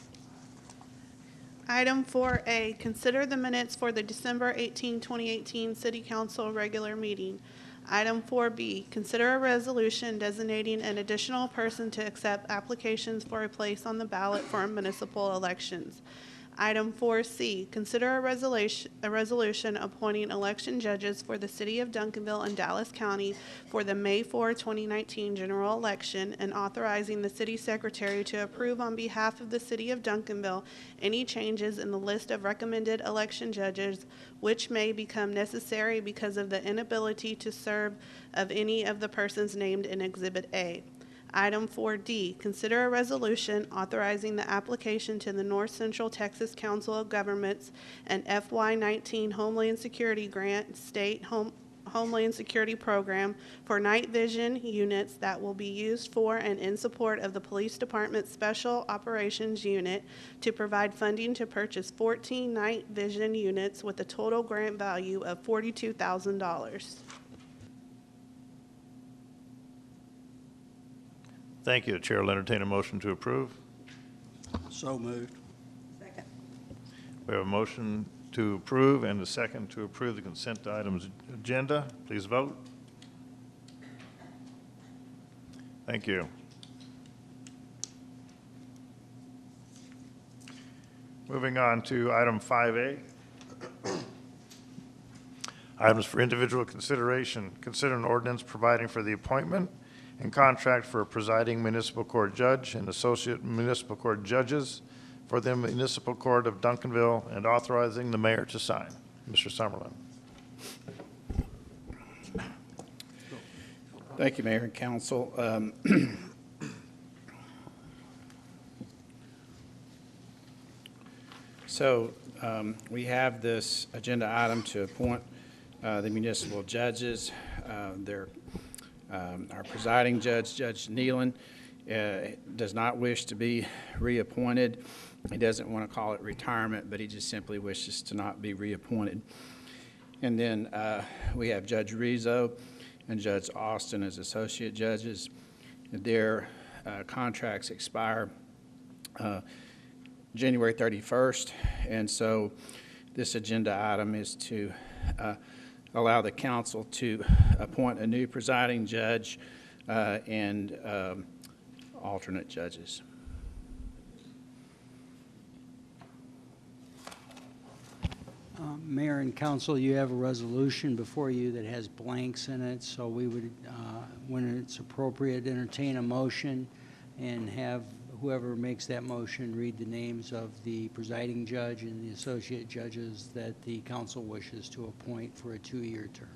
Item 4A, consider the minutes for the December 18, 2018 City Council regular meeting. Item 4B, consider a resolution designating an additional person to accept applications for a place on the ballot for municipal elections. Item 4C, consider a resolution appointing election judges for the City of Duncanville and Dallas County for the May 4, 2019 general election and authorizing the city secretary to approve on behalf of the City of Duncanville any changes in the list of recommended election judges which may become necessary because of the inability to serve of any of the persons named in Exhibit A. Item 4D, consider a resolution authorizing the application to the North Central Texas Council of Governments and FY19 Homeland Security Grant State Homeland Security Program for night vision units that will be used for and in support of the Police Department Special Operations Unit to provide funding to purchase 14 night vision units with a total grant value of $42,000. Thank you. The chair will entertain a motion to approve. So moved. We have a motion to approve and a second to approve the consent items agenda. Please vote. Thank you. Moving on to item 5A. Items for individual consideration. Consider an ordinance providing for the appointment and contract for a presiding municipal court judge and associate municipal court judges for the municipal court of Duncanville and authorizing the mayor to sign. Mr. Summerlin. Thank you, Mayor and Council. We have this agenda item to appoint the municipal judges. Our presiding judge, Judge Nealon, does not wish to be reappointed. He doesn't want to call it retirement, but he just simply wishes to not be reappointed. And then we have Judge Rizzo and Judge Austin as associate judges. Their contracts expire January 31st, and so this agenda item is to allow the council to appoint a new presiding judge and alternate judges. Mayor and council, you have a resolution before you that has blanks in it, so we would, when it's appropriate, entertain a motion and have whoever makes that motion read the names of the presiding judge and the associate judges that the council wishes to appoint for a 2-year term.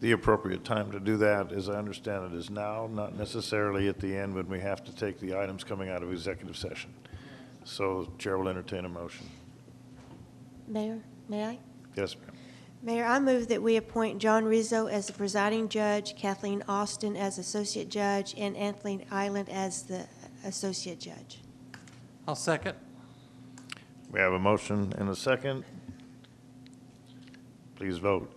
The appropriate time to do that, as I understand it, is now, not necessarily at the end when we have to take the items coming out of executive session. So Chair will entertain a motion. Mayor, may I? Yes, ma'am. Mayor, I move that we appoint John Rizzo as the presiding judge, Kathleen Austin as associate judge, and Anthony Island as the associate judge. I'll second. We have a motion and a second. Please vote.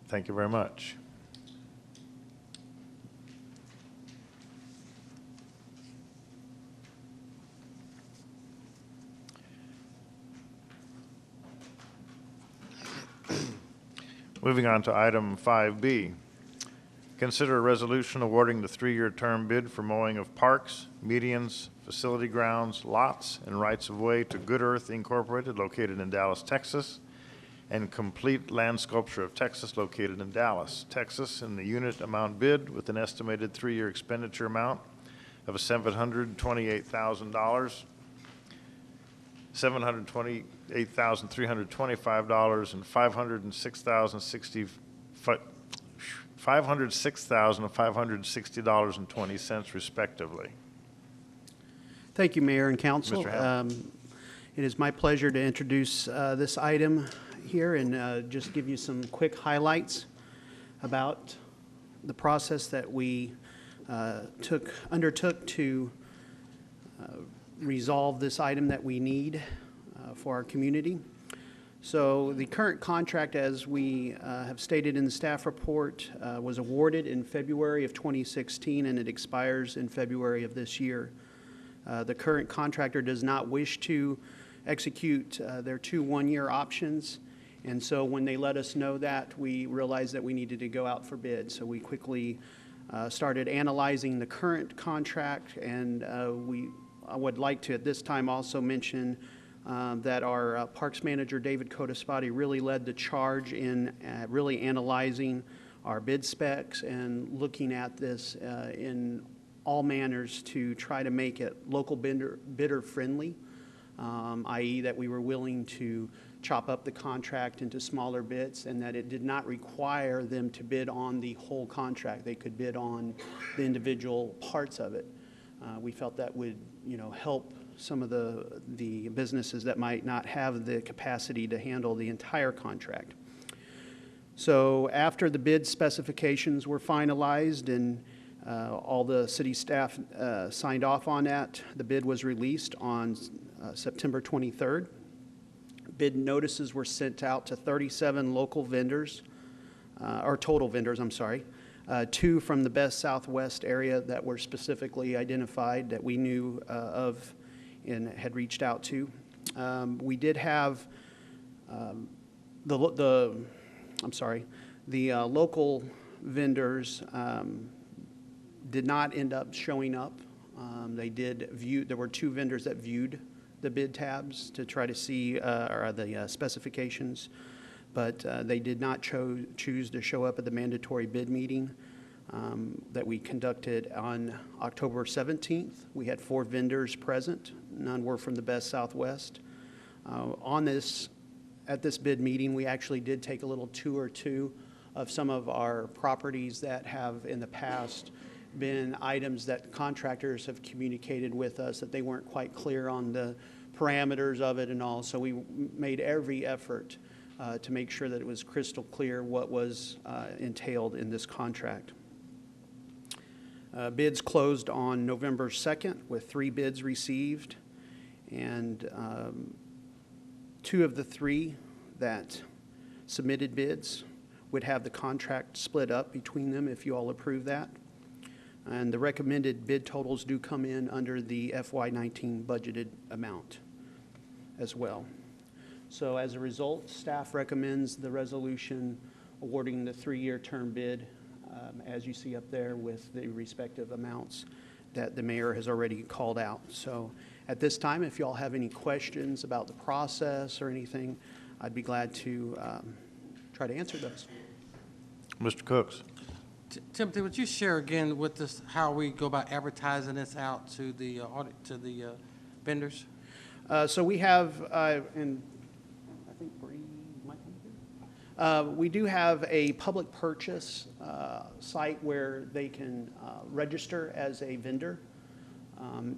Thank you very much. Moving on to item 5B. Consider a resolution awarding the 3-year term bid for mowing of parks, medians, facility grounds, lots, and rights-of-way to Good Earth Incorporated, located in Dallas, Texas, and Complete Land Sculpture of Texas, located in Dallas, Texas, in the unit amount bid with an estimated 3-year expenditure amount of $728,000, $728,325, and $506,065 $506,000 and $560.20 respectively. Thank you, Mayor and Council. Mr. Howe. It is my pleasure to introduce this item here and just give you some quick highlights about the process that we undertook to resolve this item that we need for our community. So the current contract, as we have stated in the staff report, was awarded in February of 2016, and it expires in February of this year. The current contractor does not wish to execute their 2 one-year options, and so when they let us know that, we realized that we needed to go out for bid. So we quickly started analyzing the current contract, and I would like to at this time also mention that our Parks Manager, David Codispati, really led the charge in really analyzing our bid specs and looking at this in all manners to try to make it local bidder friendly, i.e. that we were willing to chop up the contract into smaller bits and that it did not require them to bid on the whole contract. They could bid on the individual parts of it. We felt that would, help some of the businesses that might not have the capacity to handle the entire contract. So after the bid specifications were finalized and all the city staff signed off on that, the bid was released on September 23rd. Bid notices were sent out to 37 local vendors, or total vendors, I'm sorry. 2 from the Best Southwest area that were specifically identified that we knew of and had reached out to. We did have the local vendors did not end up showing up. They did view. There were 2 vendors that viewed the bid tabs to try to see the specifications, but they did not choose to show up at the mandatory bid meeting that we conducted on October 17th. We had 4 vendors present. None were from the Best Southwest. At this bid meeting, we actually did take a little tour or 2 of some of our properties that have in the past been items that contractors have communicated with us that they weren't quite clear on the parameters of it and all. So we made every effort to make sure that it was crystal clear what was entailed in this contract. Bids closed on November 2nd with 3 bids received, and 2 of the 3 that submitted bids would have the contract split up between them if you all approve that. And the recommended bid totals do come in under the FY19 budgeted amount as well. So as a result, staff recommends the resolution awarding the 3-year term bid as you see up there with the respective amounts that the mayor has already called out. So at this time, if you all have any questions about the process or anything, I'd be glad to try to answer those. Mr. Cooks. Timothy, would you share again with us how we go about advertising this out to the vendors? So we have, and I think Bree might be here. We do have a public purchase site where they can register as a vendor.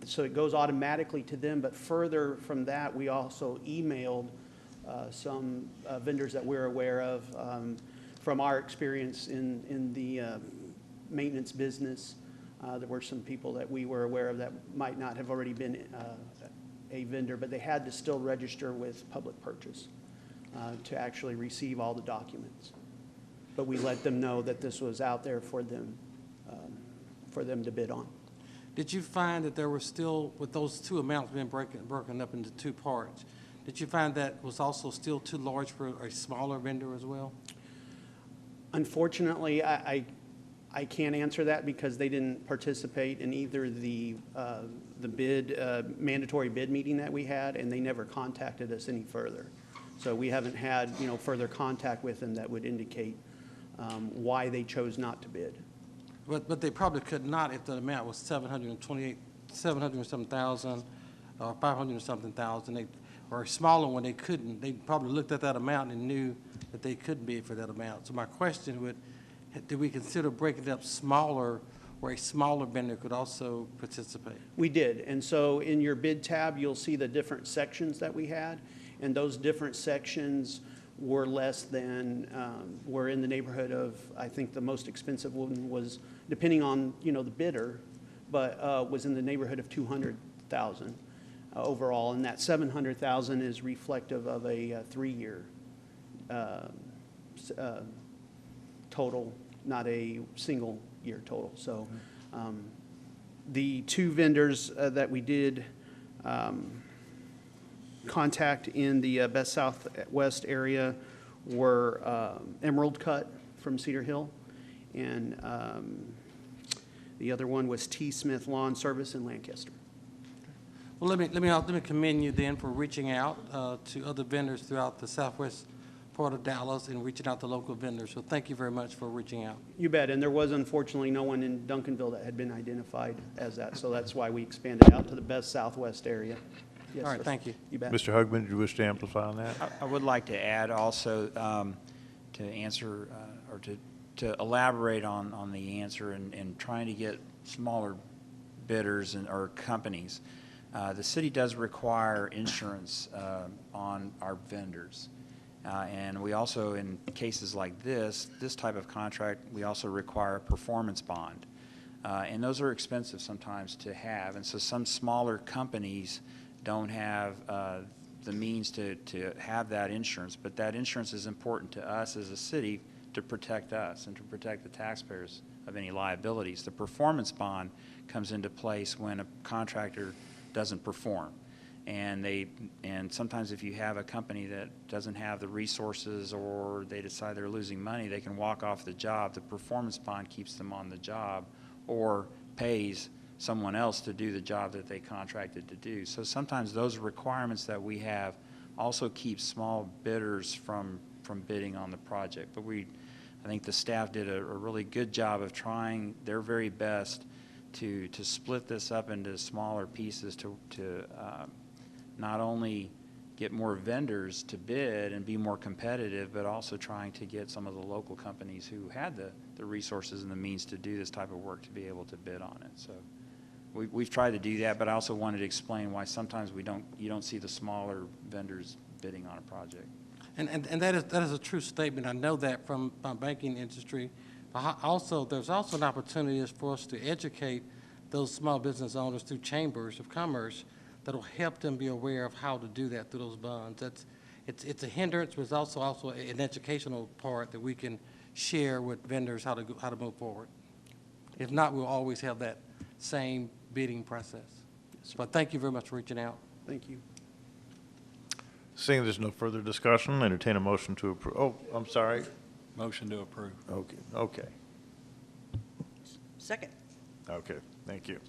So it goes automatically to them, but further from that, we also emailed some vendors that we're aware of from our experience in the maintenance business. There were some people that we were aware of that might not have already been a vendor, but they had to still register with public purchase to actually receive all the documents. But we let them know that this was out there for them to bid on. Did you find that there were still, with those 2 amounts being broken up into 2 parts, did you find that was also still too large for a smaller vendor as well? Unfortunately, I can't answer that because they didn't participate in either the mandatory bid meeting that we had, and they never contacted us any further. So we haven't had further contact with them that would indicate why they chose not to bid. But they probably could not if the amount was 700 and something thousand, or 500 and something thousand. or a smaller one, they couldn't. They probably looked at that amount and knew that they couldn't bid for that amount. So my question would, do we consider breaking it up smaller, where a smaller vendor could also participate? We did, and so in your bid tab, you'll see the different sections that we had, and those different sections were less than, were in the neighborhood of, I think the most expensive one was, depending on, you know, the bidder, but was in the neighborhood of 200,000 overall, and that 700,000 is reflective of a 3-year total, not a single year total. So the two vendors that we did contact in the Best Southwest area were Emerald Cut from Cedar Hill, and the other one was T. Smith Lawn Service in Lancaster. Well, let me commend you then for reaching out to other vendors throughout the southwest part of Dallas and reaching out to local vendors. So thank you very much for reaching out. You bet, and there was unfortunately no one in Duncanville that had been identified as that, so that's why we expanded out to the Best Southwest area. Yes, All right, sir. thank you. You bet. Mr. Hugman, do you wish to amplify on that? I would like to add also to answer or to elaborate on the answer and trying to get smaller bidders or companies. The city does require insurance on our vendors. And we also, in cases like this type of contract, we also require a performance bond. And those are expensive sometimes to have. And so some smaller companies don't have the means to have that insurance. But that insurance is important to us as a city to protect us and to protect the taxpayers of any liabilities. The performance bond comes into place when a contractor doesn't perform. And sometimes if you have a company that doesn't have the resources or they decide they're losing money, they can walk off the job. The performance bond keeps them on the job or pays someone else to do the job that they contracted to do. So sometimes those requirements that we have also keep small bidders from bidding on the project. But I think the staff did a really good job of trying their very best to split this up into smaller pieces to not only get more vendors to bid and be more competitive, but also trying to get some of the local companies who had the resources and the means to do this type of work to be able to bid on it. So we've tried to do that, but I also wanted to explain why sometimes you don't see the smaller vendors bidding on a project. And that is a true statement. I know that from my banking industry. Also, there's also an opportunity for us to educate those small business owners through chambers of commerce that'll help them be aware of how to do that through those bonds. It's a hindrance, but it's also an educational part that we can share with vendors how to move forward. If not, we'll always have that same bidding process. But thank you very much for reaching out. Thank you. Seeing there's no further discussion, entertain a motion to approve. Oh, I'm sorry. Motion to approve. Okay. Second. Okay, thank you.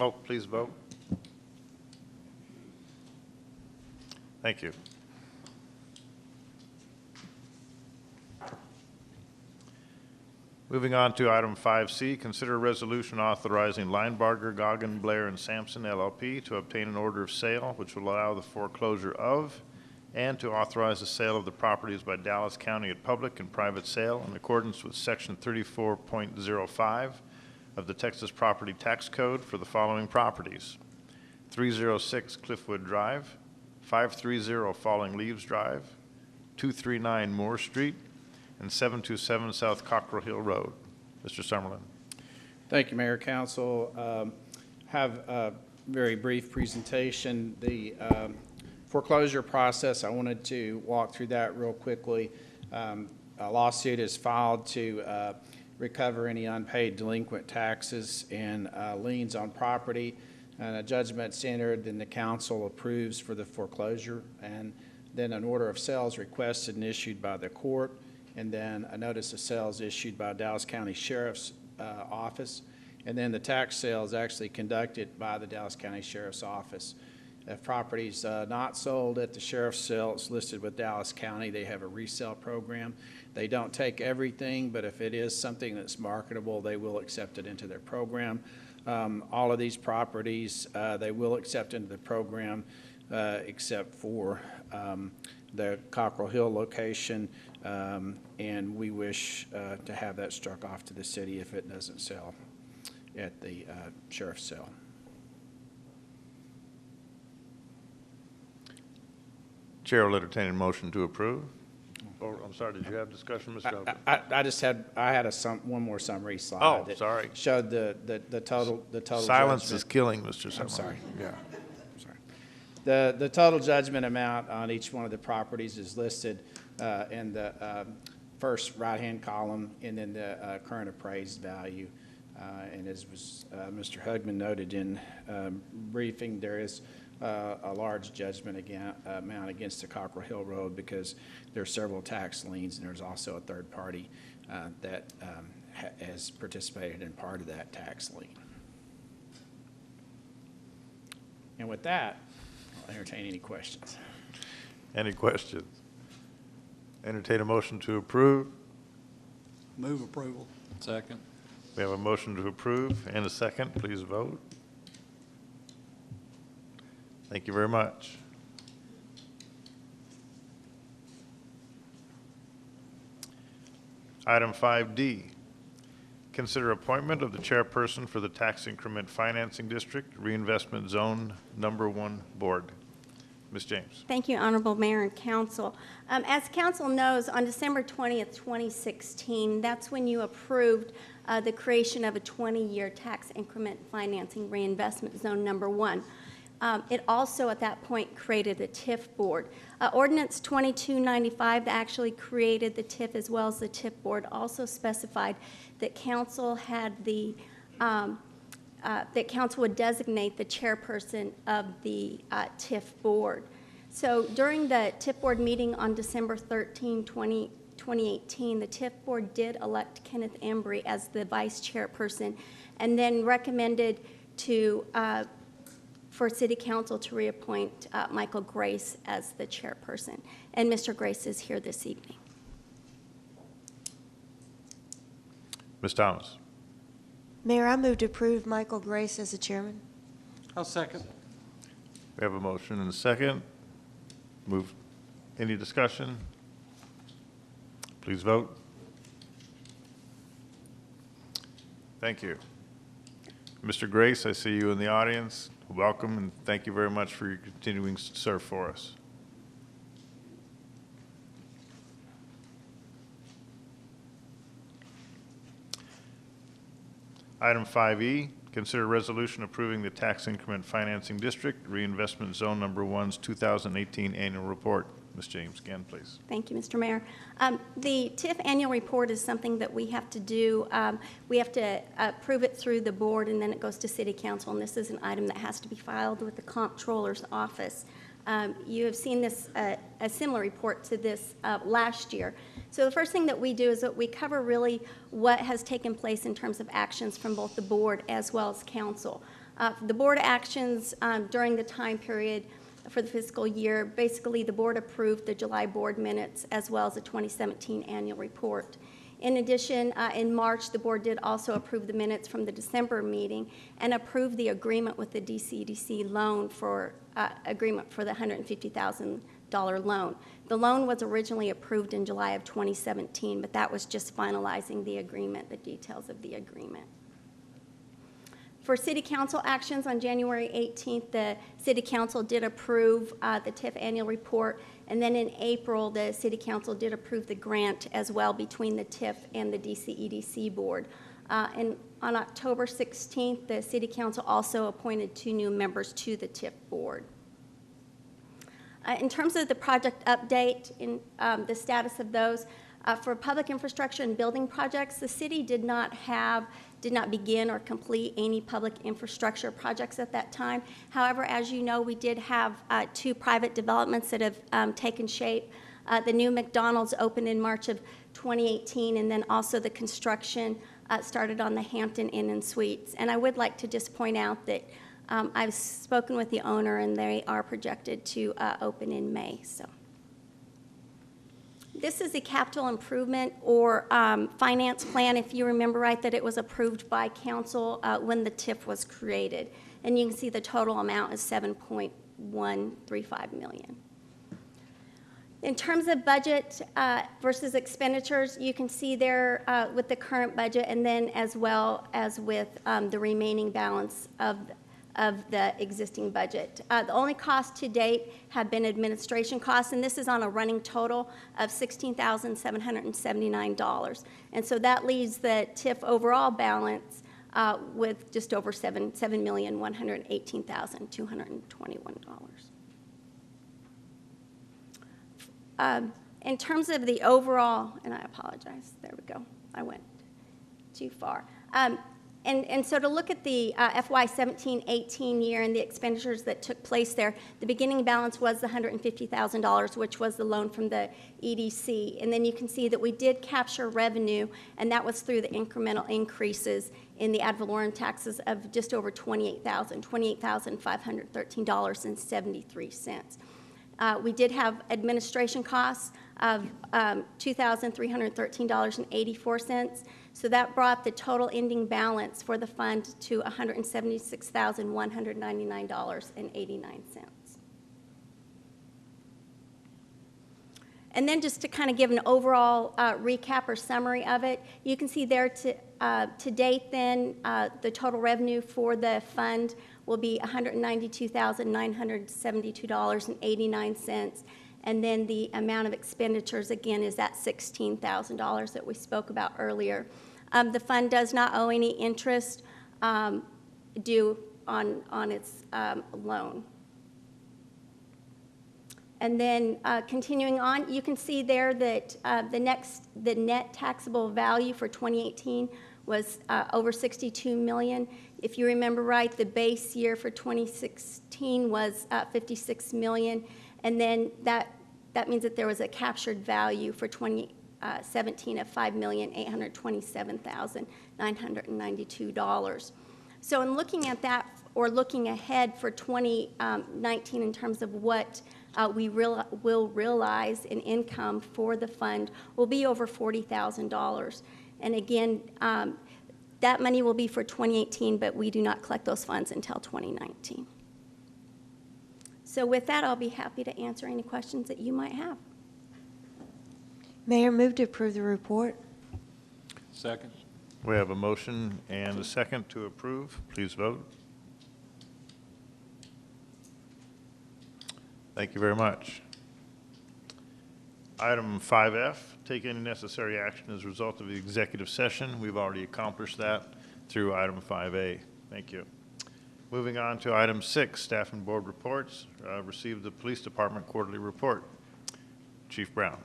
Oh, please vote. Thank you. Moving on to item 5C, consider a resolution authorizing Linebarger, Goggin, Blair, and Sampson LLP to obtain an order of sale which will allow the foreclosure of and to authorize the sale of the properties by Dallas County at public and private sale in accordance with Section 34.05 of the Texas Property Tax Code for the following properties: 306 Cliffwood Drive, 530 Falling Leaves Drive, 239 Moore Street, and 727 South Cockrell Hill Road. Mr. Summerlin. Thank you, Mayor, Council. Have a very brief presentation. The foreclosure process, I wanted to walk through that real quickly. A lawsuit is filed to recover any unpaid delinquent taxes and liens on property. And a judgment's entered, then the council approves for the foreclosure, and then an order of sale is requested and issued by the court, and then a notice of sale is issued by Dallas County Sheriff's Office, and then the tax sale is actually conducted by the Dallas County Sheriff's Office. If property's not sold at the sheriff's sale, it's listed with Dallas County. They have a resale program. They don't take everything, but if it is something that's marketable, they will accept it into their program. all of these properties, they will accept into the program, except for the Cockrell Hill location, and we wish to have that struck off to the city if it doesn't sell at the sheriff's sale. Chair will entertain a motion to approve. Oh, I'm sorry, did you have discussion, Mr. Oakley? I had one more summary slide. Oh, that sorry. Showed the total Silence judgment. is killing, Mr. Summerall. I'm sorry. Yeah. I'm sorry. The total judgment amount on each one of the properties is listed in the first right-hand column, and then the current appraised value. And as was Mr. Hugman noted in briefing, there is a large judgment amount against the Cockrell Hill Road because there are several tax liens, and there's also a third party that has participated in part of that tax lien. And with that, I'll entertain any questions. Any questions? Entertain a motion to approve. Move approval. Second. We have a motion to approve and a second. Please vote. Thank you very much. Item 5D, consider appointment of the chairperson for the Tax Increment Financing District Reinvestment Zone Number 1 Board. Ms. James. Thank you, Honorable Mayor and Council. As Council knows, on December 20th, 2016, that's when you approved the creation of a 20-year tax increment financing reinvestment zone number 1. It also, at that point, created the TIF board. Ordinance 2295 that actually created the TIF as well as the TIF board also specified that Council had the that Council would designate the chairperson of the TIF board. So during the TIF board meeting on December 13, 2018, the TIF board did elect Kenneth Embry as the vice chairperson and then recommended to for City Council to reappoint Michael Grace as the chairperson. And Mr. Grace is here this evening. Ms. Thomas. Mayor, I move to approve Michael Grace as the chairman. I'll second. We have a motion and a second. Move. Any discussion? Please vote. Thank you. Mr. Grace, I see you in the audience. Welcome, and thank you very much for your continuing to serve for us. Item 5E, consider resolution approving the Tax Increment Financing District Reinvestment Zone Number 1's 2018 annual report. Ms. James, again, please. Thank you, Mr. Mayor. The TIF annual report is something that we have to do. We have to approve it through the board, and then it goes to City Council, and this is an item that has to be filed with the Comptroller's Office. You have seen this, a similar report to this last year. So the first thing that we do is that we cover really what has taken place in terms of actions from both the board as well as council. The board actions during the time period for the fiscal year, basically the board approved the July board minutes as well as the 2017 annual report. In addition, in March, the board did also approve the minutes from the December meeting and approved the agreement with the DCDC loan for agreement for the $150,000 loan. The loan was originally approved in July of 2017, but that was just finalizing the agreement, the details of the agreement. For City Council actions on January 18th, the City Council did approve the TIF annual report, and then in April, the City Council did approve the grant as well between the TIF and the DCEDC board. And on October 16th, the City Council also appointed 2 new members to the TIF board. In terms of the project update, in the status of those, for public infrastructure and building projects, the city did not begin or complete any public infrastructure projects at that time. However, as you know, we did have 2 private developments that have taken shape. The new McDonald's opened in March of 2018, and then also the construction started on the Hampton Inn and Suites. And I would like to just point out that I've spoken with the owner, and they are projected to open in May. So. This is the capital improvement or finance plan, if you remember right, that it was approved by council when the TIF was created. And you can see the total amount is $7.135 million. In terms of budget versus expenditures, you can see there with the current budget and then as well as with the remaining balance of the existing budget. The only costs to date have been administration costs, and this is on a running total of $16,779. And so that leaves the TIF overall balance with just over $7,118,221. In terms of the overall, and I apologize, there we go, I went too far. And so to look at the FY 17-18 year and the expenditures that took place there, the beginning balance was the $150,000, which was the loan from the EDC. And then you can see that we did capture revenue, and that was through the incremental increases in the ad valorem taxes of just over $28,513.73. We did have administration costs of $2,313.84. So that brought the total ending balance for the fund to $176,199.89. And then just to kind of give an overall recap or summary of it, you can see there to date then the total revenue for the fund will be $192,972.89. And then the amount of expenditures, again, is that $16,000 that we spoke about earlier. The fund does not owe any interest due on its loan. And then continuing on, you can see there that the net taxable value for 2018 was over $62 million. If you remember right, the base year for 2016 was $56 million. And then that means that there was a captured value for 2017 of $5,827,992. So in looking at that, or looking ahead for 2019 in terms of what we will realize in income for the fund, will be over $40,000. And again, that money will be for 2018, but we do not collect those funds until 2019. So with that, I'll be happy to answer any questions that you might have. Mayor, move to approve the report. Second. We have a motion and a second to approve. Please vote. Thank you very much. Item 5F, take any necessary action as a result of the executive session. We've already accomplished that through item 5A. Thank you. Moving on to item 6, staff and board reports. Received the police department quarterly report. Chief Brown.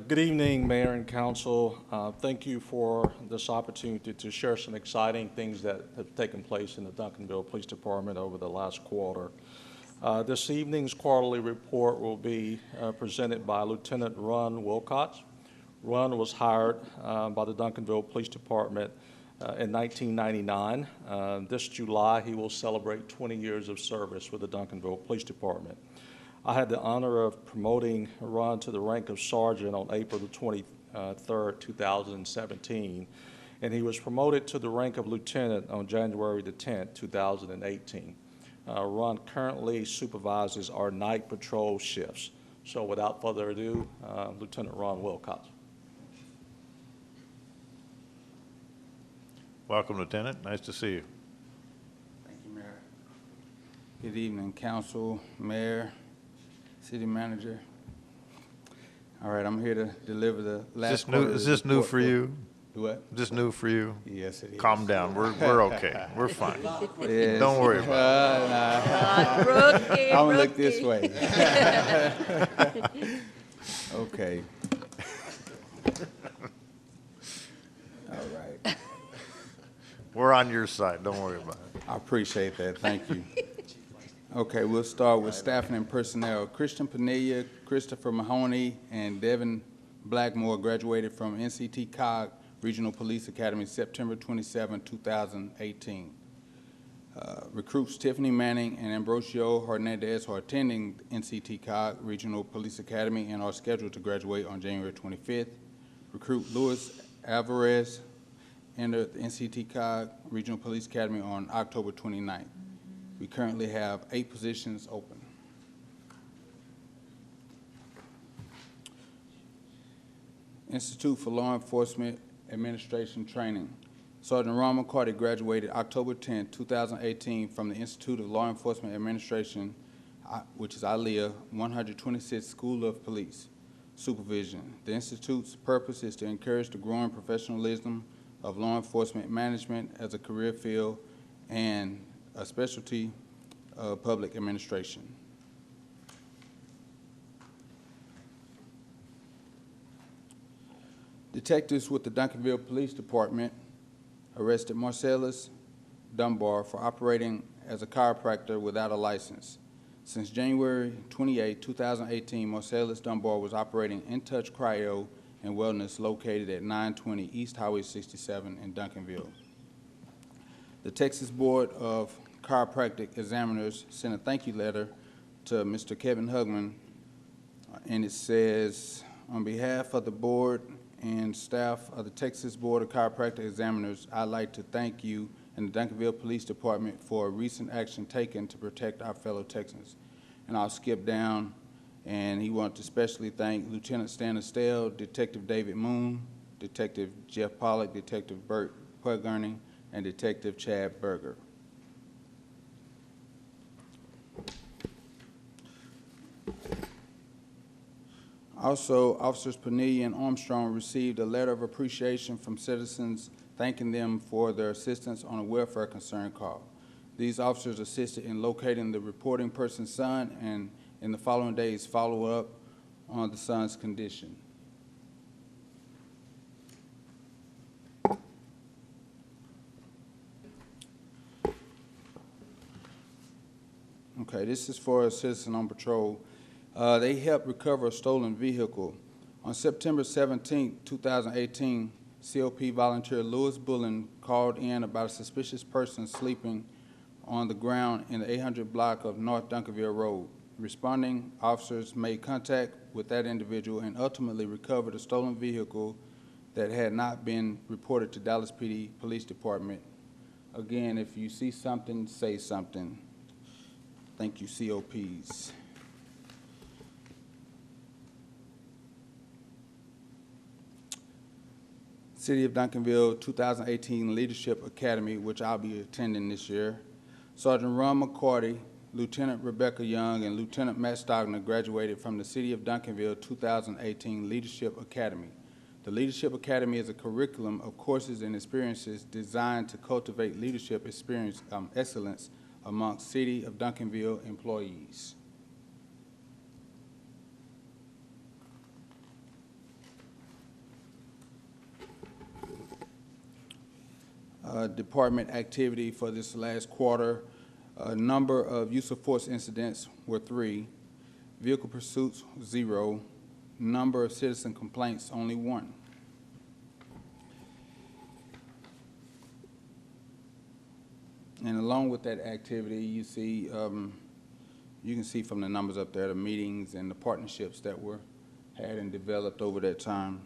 Good evening, Mayor and Council. Thank you for this opportunity to share some exciting things that have taken place in the Duncanville Police Department over the last quarter. This evening's quarterly report will be presented by Lieutenant Ron Wilcox. Ron was hired by the Duncanville Police Department in 1999. This July, he will celebrate 20 years of service with the Duncanville Police Department. I had the honor of promoting Ron to the rank of sergeant on April the 23rd, 2017, and he was promoted to the rank of lieutenant on January the 10th, 2018. Ron currently supervises our night patrol shifts. So without further ado, Lieutenant Ron Wilcox. Welcome, Lieutenant. Nice to see you. Thank you, Mayor. Good evening, Council, Mayor, City Manager. All right, I'm here to deliver the last quarter. Is this new for you? What? Is this new for you? Yes, it is. Calm down. We're okay. We're fine. Yes. Don't worry about it. Rookie, I'm gonna look this way. Okay. All right. We're on your side. Don't worry about it. I appreciate that. Thank you. Okay, we'll start with staffing and personnel. Christian Panilla, Christopher Mahoney, and Devin Blackmore graduated from NCT COG Regional Police Academy, September 27, 2018. Recruits Tiffany Manning and Ambrosio Hernandez are attending NCT COG Regional Police Academy and are scheduled to graduate on January 25th. Recruit Luis Alvarez entered the NCT COG Regional Police Academy on October 29th. We currently have 8 positions open. Institute for Law Enforcement Administration Training. Sergeant Ron McCarty graduated October 10, 2018 from the Institute of Law Enforcement Administration, which is ILEA, 126th School of Police. Supervision. The Institute's purpose is to encourage the growing professionalism of law enforcement management as a career field and a specialty of public administration. Detectives with the Duncanville Police Department arrested Marcellus Dunbar for operating as a chiropractor without a license. Since January 28, 2018, Marcellus Dunbar was operating In Touch Cryo and Wellness located at 920 East Highway 67 in Duncanville. The Texas Board of Chiropractic Examiners sent a thank you letter to Mr. Kevin Hugman, and it says, on behalf of the board and staff of the Texas Board of Chiropractic Examiners, I'd like to thank you and the Duncanville Police Department for recent action taken to protect our fellow Texans. And I'll skip down, and he wanted to especially thank Lieutenant Stan Estelle, Detective David Moon, Detective Jeff Pollock, Detective Bert Pugerney, and Detective Chad Berger. Also, Officers Panilla and Armstrong received a letter of appreciation from citizens thanking them for their assistance on a welfare concern call. These officers assisted in locating the reporting person's son and in the following days follow up on the son's condition. Okay, this is for a citizen on patrol. They helped recover a stolen vehicle. On September 17, 2018, COP volunteer Lewis Bullen called in about a suspicious person sleeping on the ground in the 800 block of North Duncanville Road. Responding officers made contact with that individual and ultimately recovered a stolen vehicle that had not been reported to Dallas PD Police Department. Again, if you see something, say something. Thank you, COPs. City of Duncanville 2018 Leadership Academy, which I'll be attending this year. Sergeant Ron McCarty, Lieutenant Rebecca Young, and Lieutenant Matt Stogner graduated from the City of Duncanville 2018 Leadership Academy. The Leadership Academy is a curriculum of courses and experiences designed to cultivate leadership excellence amongst City of Duncanville employees. Department activity for this last quarter. Number of use of force incidents were 3. Vehicle pursuits, 0. Number of citizen complaints, only 1. And along with that activity, you see, you can see from the numbers up there, the meetings and the partnerships that were had and developed over that time.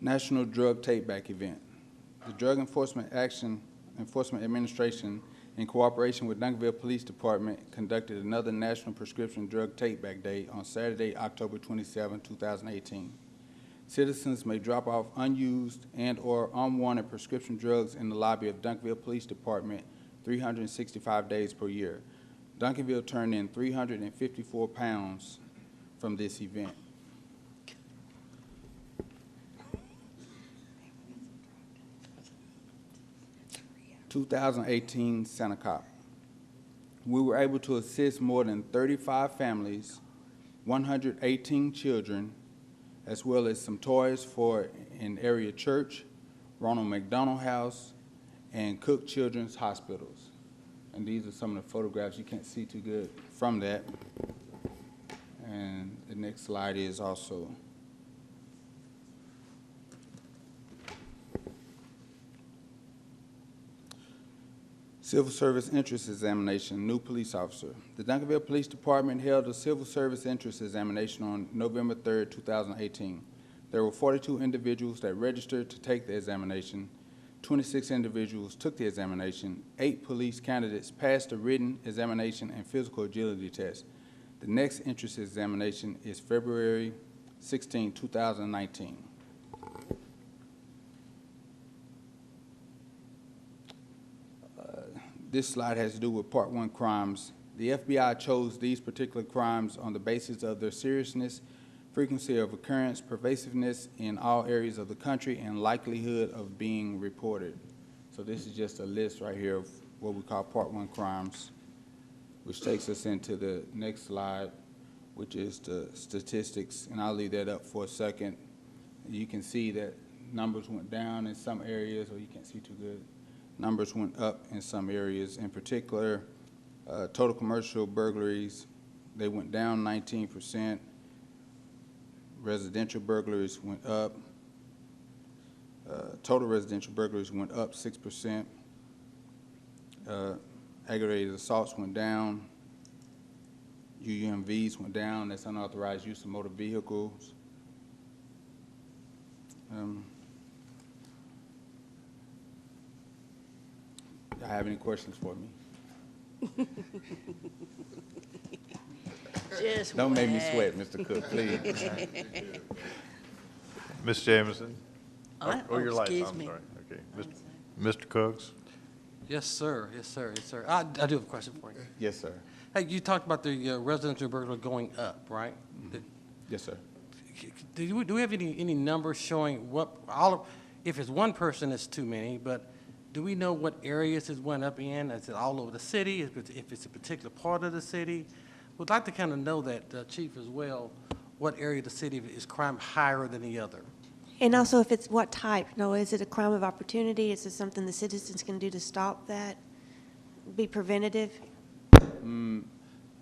National Drug Take-Back Event. The Drug Enforcement Administration, in cooperation with Duncanville Police Department, conducted another National Prescription Drug Take-Back Day on Saturday, October 27, 2018. Citizens may drop off unused and or unwanted prescription drugs in the lobby of Duncanville Police Department 365 days per year. Duncanville turned in 354 pounds from this event. 2018 Santa Cop. We were able to assist more than 35 families, 118 children, as well as some toys for an area church, Ronald McDonald House, and Cook Children's Hospitals. And these are some of the photographs. You can't see too good from that. And the next slide is also Civil Service Entrance Examination, new police officer. The Duncanville Police Department held a Civil Service Entrance Examination on November 3rd, 2018. There were 42 individuals that registered to take the examination. 26 individuals took the examination. 8 police candidates passed the written examination and physical agility test. The next entrance examination is February 16, 2019. This slide has to do with Part 1 crimes. The FBI chose these particular crimes on the basis of their seriousness, frequency of occurrence, pervasiveness in all areas of the country, and likelihood of being reported. So this is just a list right here of what we call Part 1 crimes, which takes us into the next slide, which is the statistics, and I'll leave that up for a second. You can see that numbers went down in some areas, or you can't see too good. Numbers went up in some areas. In particular, total commercial burglaries, they went down 19%. Residential burglaries went up. Total residential burglaries went up 6%. Aggravated assaults went down. UUMVs went down. That's unauthorized use of motor vehicles. Do you have any questions for me? Just Don't make me whack. sweat, Mr. Cook, please. Ms. Jameson? Oh, Your lights, excuse I'm me. sorry. Okay. Mr. Cooks? Yes, sir. Yes, sir. Yes, sir. I do have a question for you. Yes, sir. Hey, you talked about the residential burglary going up, right? Yes, sir. Do we have any numbers showing what, if it's one person, it's too many, but do we know what areas it went up in? Is it all over the city? If it's a particular part of the city? We'd like to kind of know that, Chief, as well, what area of the city is crime higher than the other? And also if it's what type? No, is it a crime of opportunity? Is it something the citizens can do to stop that? Be preventative?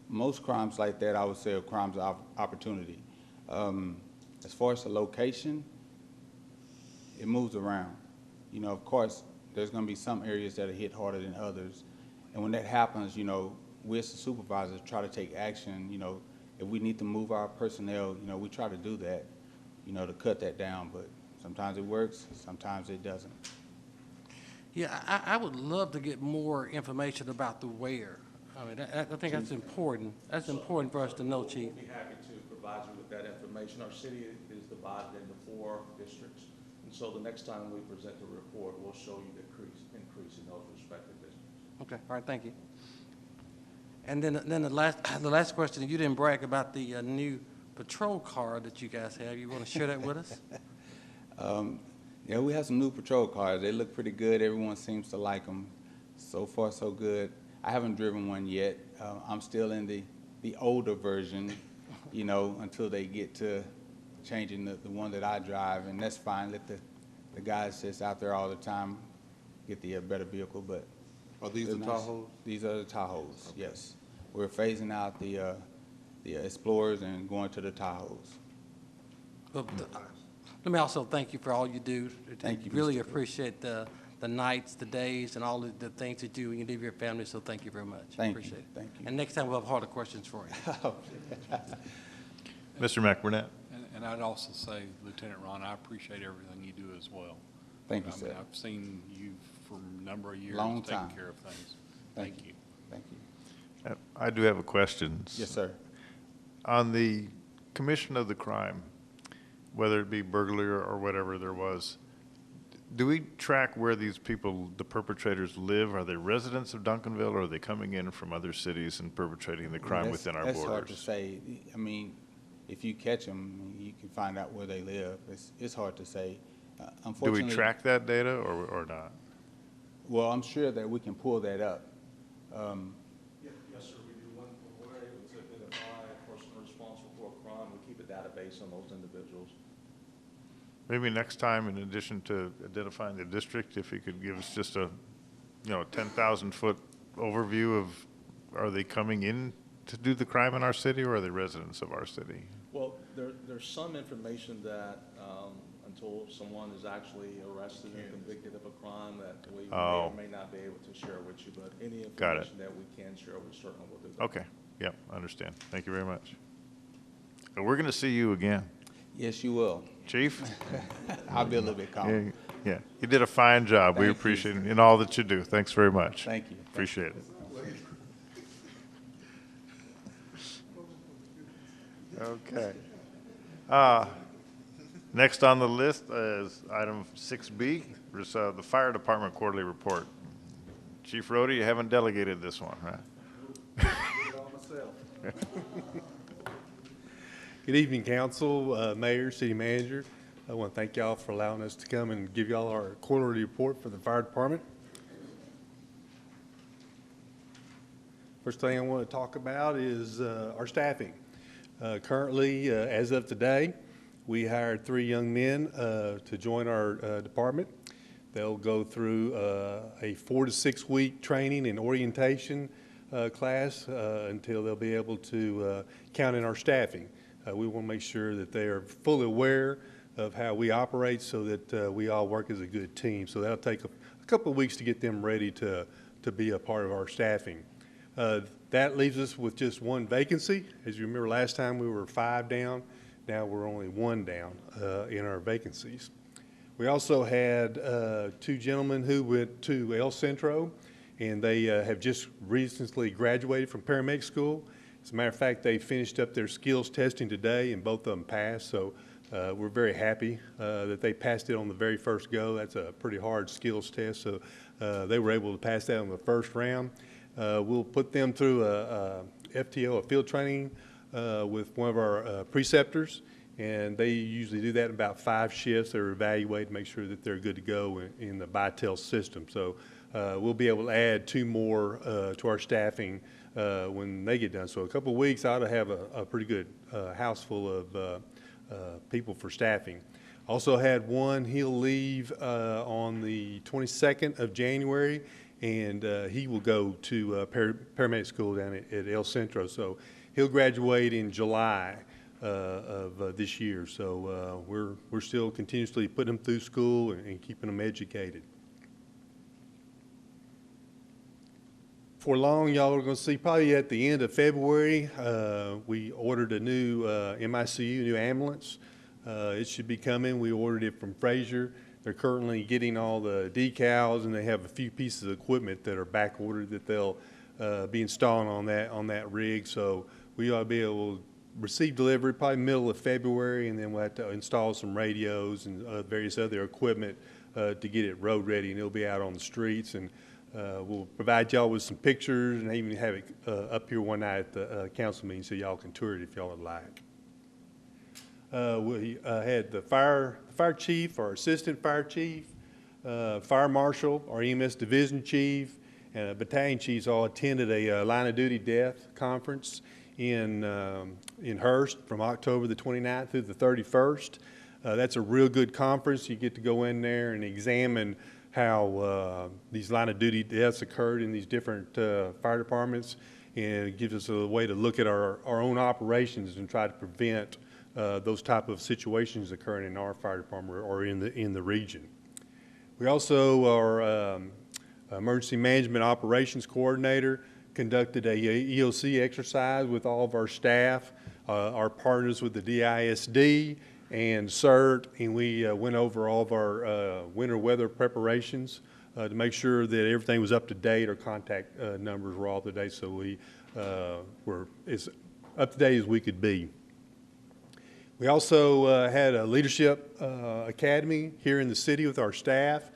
Most crimes like that, I would say, are crimes of opportunity. As far as the location, it moves around. You know, of course, there's going to be some areas that are hit harder than others. And when that happens, you know, we as the supervisors try to take action. You know, if we need to move our personnel, you know, we try to do that, you know, to cut that down. But sometimes it works, sometimes it doesn't. Yeah, I would love to get more information about the where. I mean, I think that's important. That's important for us to know, Chief. We'll be happy to provide you with that information. Our city is divided into 4 districts, and so the next time we present the report, we'll show you the increase in those respective districts. Okay, all right, thank you. And then the last question, you didn't brag about the new patrol car that you guys have. You want to share that with us? Yeah, we have some new patrol cars. They look pretty good. Everyone seems to like them. So far, so good. I haven't driven one yet. I'm still in the older version, you know, until they get to changing the one that I drive, and that's fine. Let the guys that's out there all the time get the better vehicle, but. Are these the nice. Tahoes? These are the Tahoes, okay. Yes. We're phasing out the Explorers and going to the Tahoes. Well, let me also thank you for all you do. Thank you, Really Mr. appreciate the nights, the days, and all the things that you do when you leave your family, so thank you very much. Thank you. Appreciate it. Thank you. And next time we'll have harder questions for you. Mr. McBurnett? And I'd also say, Lieutenant Ron, I appreciate everything you do as well. Thank you, I sir. mean, I've seen you for a number of years Long taking time. care of things. Thank you. Thank you. I do have a question. Yes, sir. On the commission of the crime, whether it be burglary or whatever there was, do we track where these people, the perpetrators, live? Are they residents of Duncanville, or are they coming in from other cities and perpetrating the crime within our That's borders? hard to say. I mean, if you catch them, you can find out where they live. It's hard to say. Do Unfortunately, we track that data or not? Well, I'm sure that we can pull that up. Yes, sir, we do. When we're able to identify a person responsible for a crime, we keep a database on those individuals. Maybe next time, in addition to identifying the district, if you could give us just a, 10,000-foot overview of, are they coming in to do the crime in our city, or are they residents of our city? Well, there's some information that until someone is actually arrested and convicted of a crime that we may or may not be able to share with you, but any information that we can share, we certainly will do that. Okay, yep, understand. Thank you very much. And we're going to see you again. Yes, you will. Chief? I'll be a little bit calm. Yeah, you did a fine job. We appreciate it in all that you do. Thanks very much. Thank you. Appreciate it. Okay. Next on the list is item 6B, the Fire Department Quarterly Report. Chief Rhodey, you haven't delegated this one, right? Good evening, council, mayor, city manager. I want to thank y'all for allowing us to come and give y'all our quarterly report for the fire department. First thing I want to talk about is our staffing. Currently, as of today, we hired 3 young men to join our department. They'll go through a 4 to 6 week training and orientation class until they'll be able to count in our staffing. We want to make sure that they are fully aware of how we operate so that we all work as a good team. So that'll take a couple of weeks to get them ready to be a part of our staffing. That leaves us with just 1 vacancy. As you remember, last time we were 5 down. Now we're only 1 down in our vacancies. We also had 2 gentlemen who went to El Centro, and they have just recently graduated from paramedic school. As a matter of fact, they finished up their skills testing today, and both of them passed. So we're very happy that they passed it on the very first go. That's a pretty hard skills test, so they were able to pass that on the first round. We'll put them through a FTO, a field training, with one of our preceptors, and they usually do that in about 5 shifts. They're evaluated to make sure that they're good to go in the BITEL system. So we'll be able to add 2 more to our staffing when they get done. So a couple of weeks, I ought to have a pretty good house full of people for staffing. Also had 1, he'll leave on the 22nd of January, and he will go to paramedic school down at El Centro. So he'll graduate in July of this year. So we're still continuously putting them through school and keeping them educated. For long, y'all are going to see probably at the end of February, we ordered a new MICU, new ambulance. It should be coming. We ordered it from Frazier. They're currently getting all the decals, and they have a few pieces of equipment that are back ordered that they'll be installing on that rig. So we ought to be able to receive delivery probably middle of February, and then we'll have to install some radios and various other equipment to get it road ready, and it'll be out on the streets. And we'll provide y'all with some pictures and even have it up here one night at the council meeting so y'all can tour it if y'all would like. We had the fire chief, our assistant fire chief, fire marshal, our EMS division chief, and battalion chiefs all attended a line of duty death conference in Hurst from October the 29th through the 31st. That's a real good conference. You get to go in there and examine how these line of duty deaths occurred in these different fire departments, and it gives us a way to look at our own operations and try to prevent those type of situations occurring in our fire department or in the region. We also, our emergency management operations coordinator conducted a EOC exercise with all of our staff, our partners with the DISD and CERT, and we went over all of our winter weather preparations to make sure that everything was up to date. Our contact numbers were all up to date, so we were as up to date as we could be. We also had a leadership academy here in the city with our staff.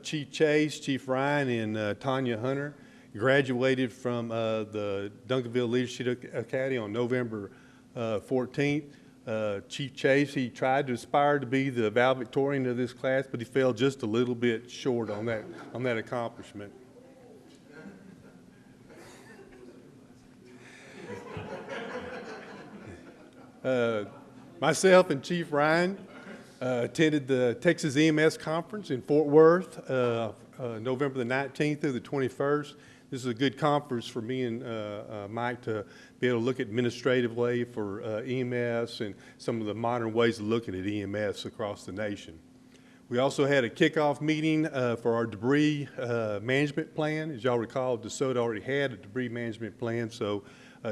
Chief Chase, Chief Ryan, and Tanya Hunter graduated from the Duncanville Leadership Academy on November 14th. Chief Chase, he tried to aspire to be the valedictorian of this class, but he fell just a little bit short on that accomplishment. Myself and Chief Ryan attended the Texas EMS Conference in Fort Worth, November the 19th through the 21st. this is a good conference for me and Mike to be able to look at administrative way for EMS and some of the modern ways of looking at EMS across the nation. We also had a kickoff meeting for our debris management plan. As y'all recall, DeSoto already had a debris management plan, so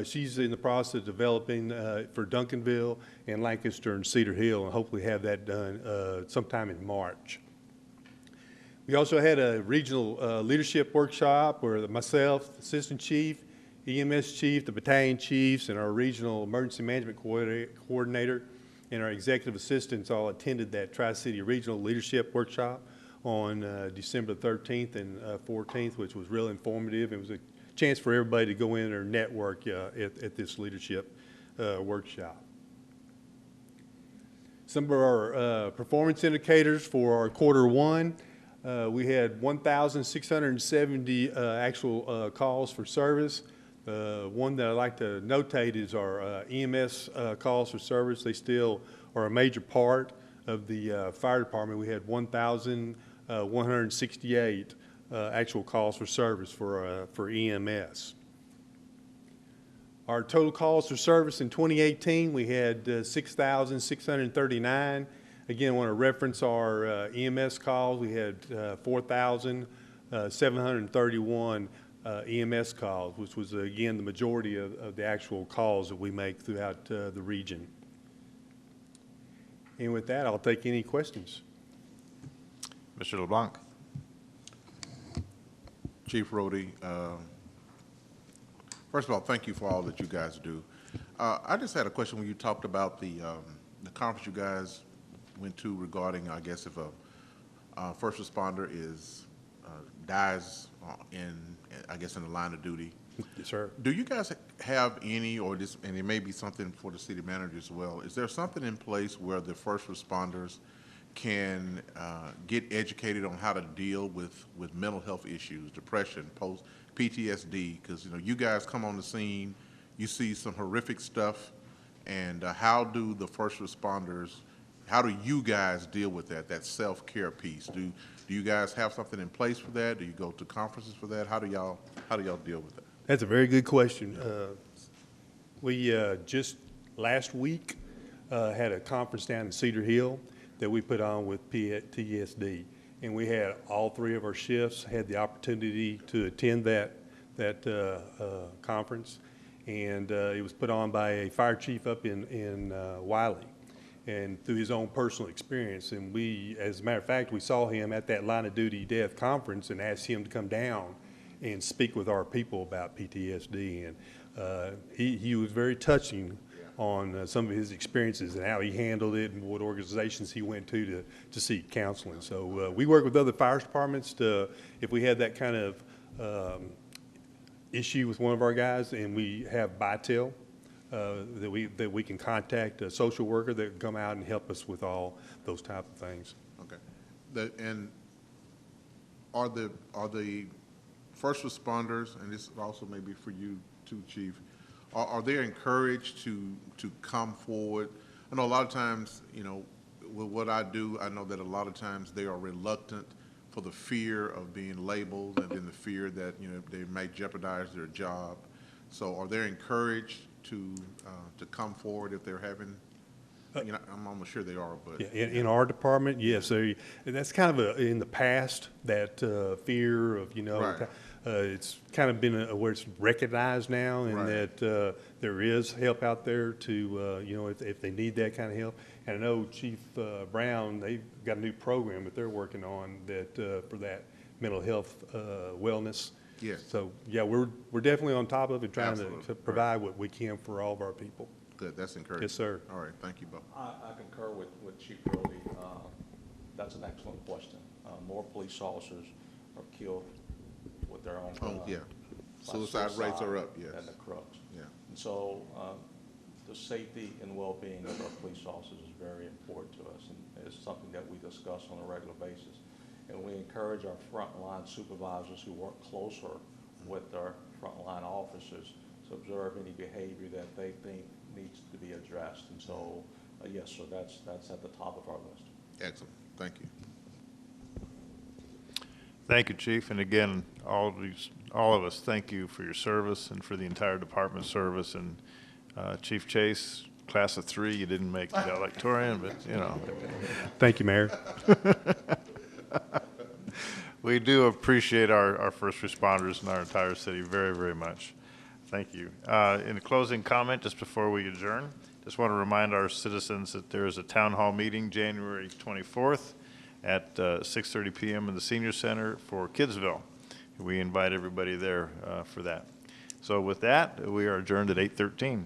she's in the process of developing for Duncanville and Lancaster and Cedar Hill, and hopefully have that done sometime in March. We also had a regional leadership workshop where myself, the assistant chief, EMS chief, the battalion chiefs, and our regional emergency management coordinator and our executive assistants all attended that Tri-City Regional Leadership Workshop on December 13th and 14th, which was real informative. It was a chance for everybody to go in or network at this leadership workshop. Some of our performance indicators for our quarter 1. We had 1,670 actual calls for service. One that I'd like to notate is our EMS calls for service. They still are a major part of the fire department. We had 1,168 actual calls for service for EMS. Our total calls for service in 2018, we had 6,639. Again, I want to reference our EMS calls. We had 4,731 EMS calls, which was, again, the majority of the actual calls that we make throughout the region. And with that, I'll take any questions. Mr. LeBlanc. Chief Rhodey, first of all, thank you for all that you guys do. I just had a question when you talked about the conference you guys went to regarding, I guess, if a first responder dies in the line of duty. Yes, sir. Do you guys have any, and it may be something for the city manager as well, is there something in place where the first responders can get educated on how to deal with mental health issues, depression, PTSD? Because you guys come on the scene, you see some horrific stuff, and how do the first responders, how do you guys deal with that self-care piece? Do you guys have something in place for that? Do you go to conferences for that? How do y'all deal with that? That's a very good question. We just last week had a conference down in Cedar Hill that we put on with PTSD, and we had all 3 of our shifts had the opportunity to attend that conference, and it was put on by a fire chief up in Wiley, and through his own personal experience. And we, as a matter of fact, we saw him at that line of duty death conference and asked him to come down and speak with our people about PTSD. And he was very touching on some of his experiences and how he handled it and what organizations he went to seek counseling. So we work with other fire departments if we have that kind of issue with one of our guys, and we have BITEL, that we can contact a social worker that can come out and help us with all those type of things. Okay. And are the first responders, and this also may be for you too, Chief, are they encouraged to come forward? I know a lot of times, with what I do, I know that a lot of times they are reluctant for the fear of being labeled and then the fear that they may jeopardize their job. So are they encouraged to come forward if they're having? I'm almost sure they are, but yeah, in our department, yes. And that's kind of in the past, that fear of right. It's kind of been where it's recognized now, and right. that there is help out there to if they need that kind of help. And I know Chief Brown, they've got a new program that they're working on that for that mental health wellness. Yes. So yeah, we're definitely on top of it, trying to provide right. what we can for all of our people. Good, that's encouraging. Yes, sir. All right, thank you, Bo. I concur with Chief Rhodey. That's an excellent question. More police officers are killed with their own. Yeah. Suicide rates are up, yes. And the crooks. Yeah. And so the safety and well-being of our police officers is very important to us, and it's something that we discuss on a regular basis. And we encourage our frontline supervisors who work closer with our frontline officers to observe any behavior that they think needs to be addressed. And so, yes, sir, that's at the top of our list. Excellent. Thank you. Thank you, Chief. And again, all of us, thank you for your service and for the entire department's service. And Chief Chase, class of 3, you didn't make the valedictorian, but you know. Thank you, Mayor. We do appreciate our first responders in our entire city very, very much. Thank you. In a closing comment, just before we adjourn, just want to remind our citizens that there is a town hall meeting January 24th at 6:30 p.m. in the Senior Center for Kidsville. We invite everybody there for that. So with that, we are adjourned at 8:13.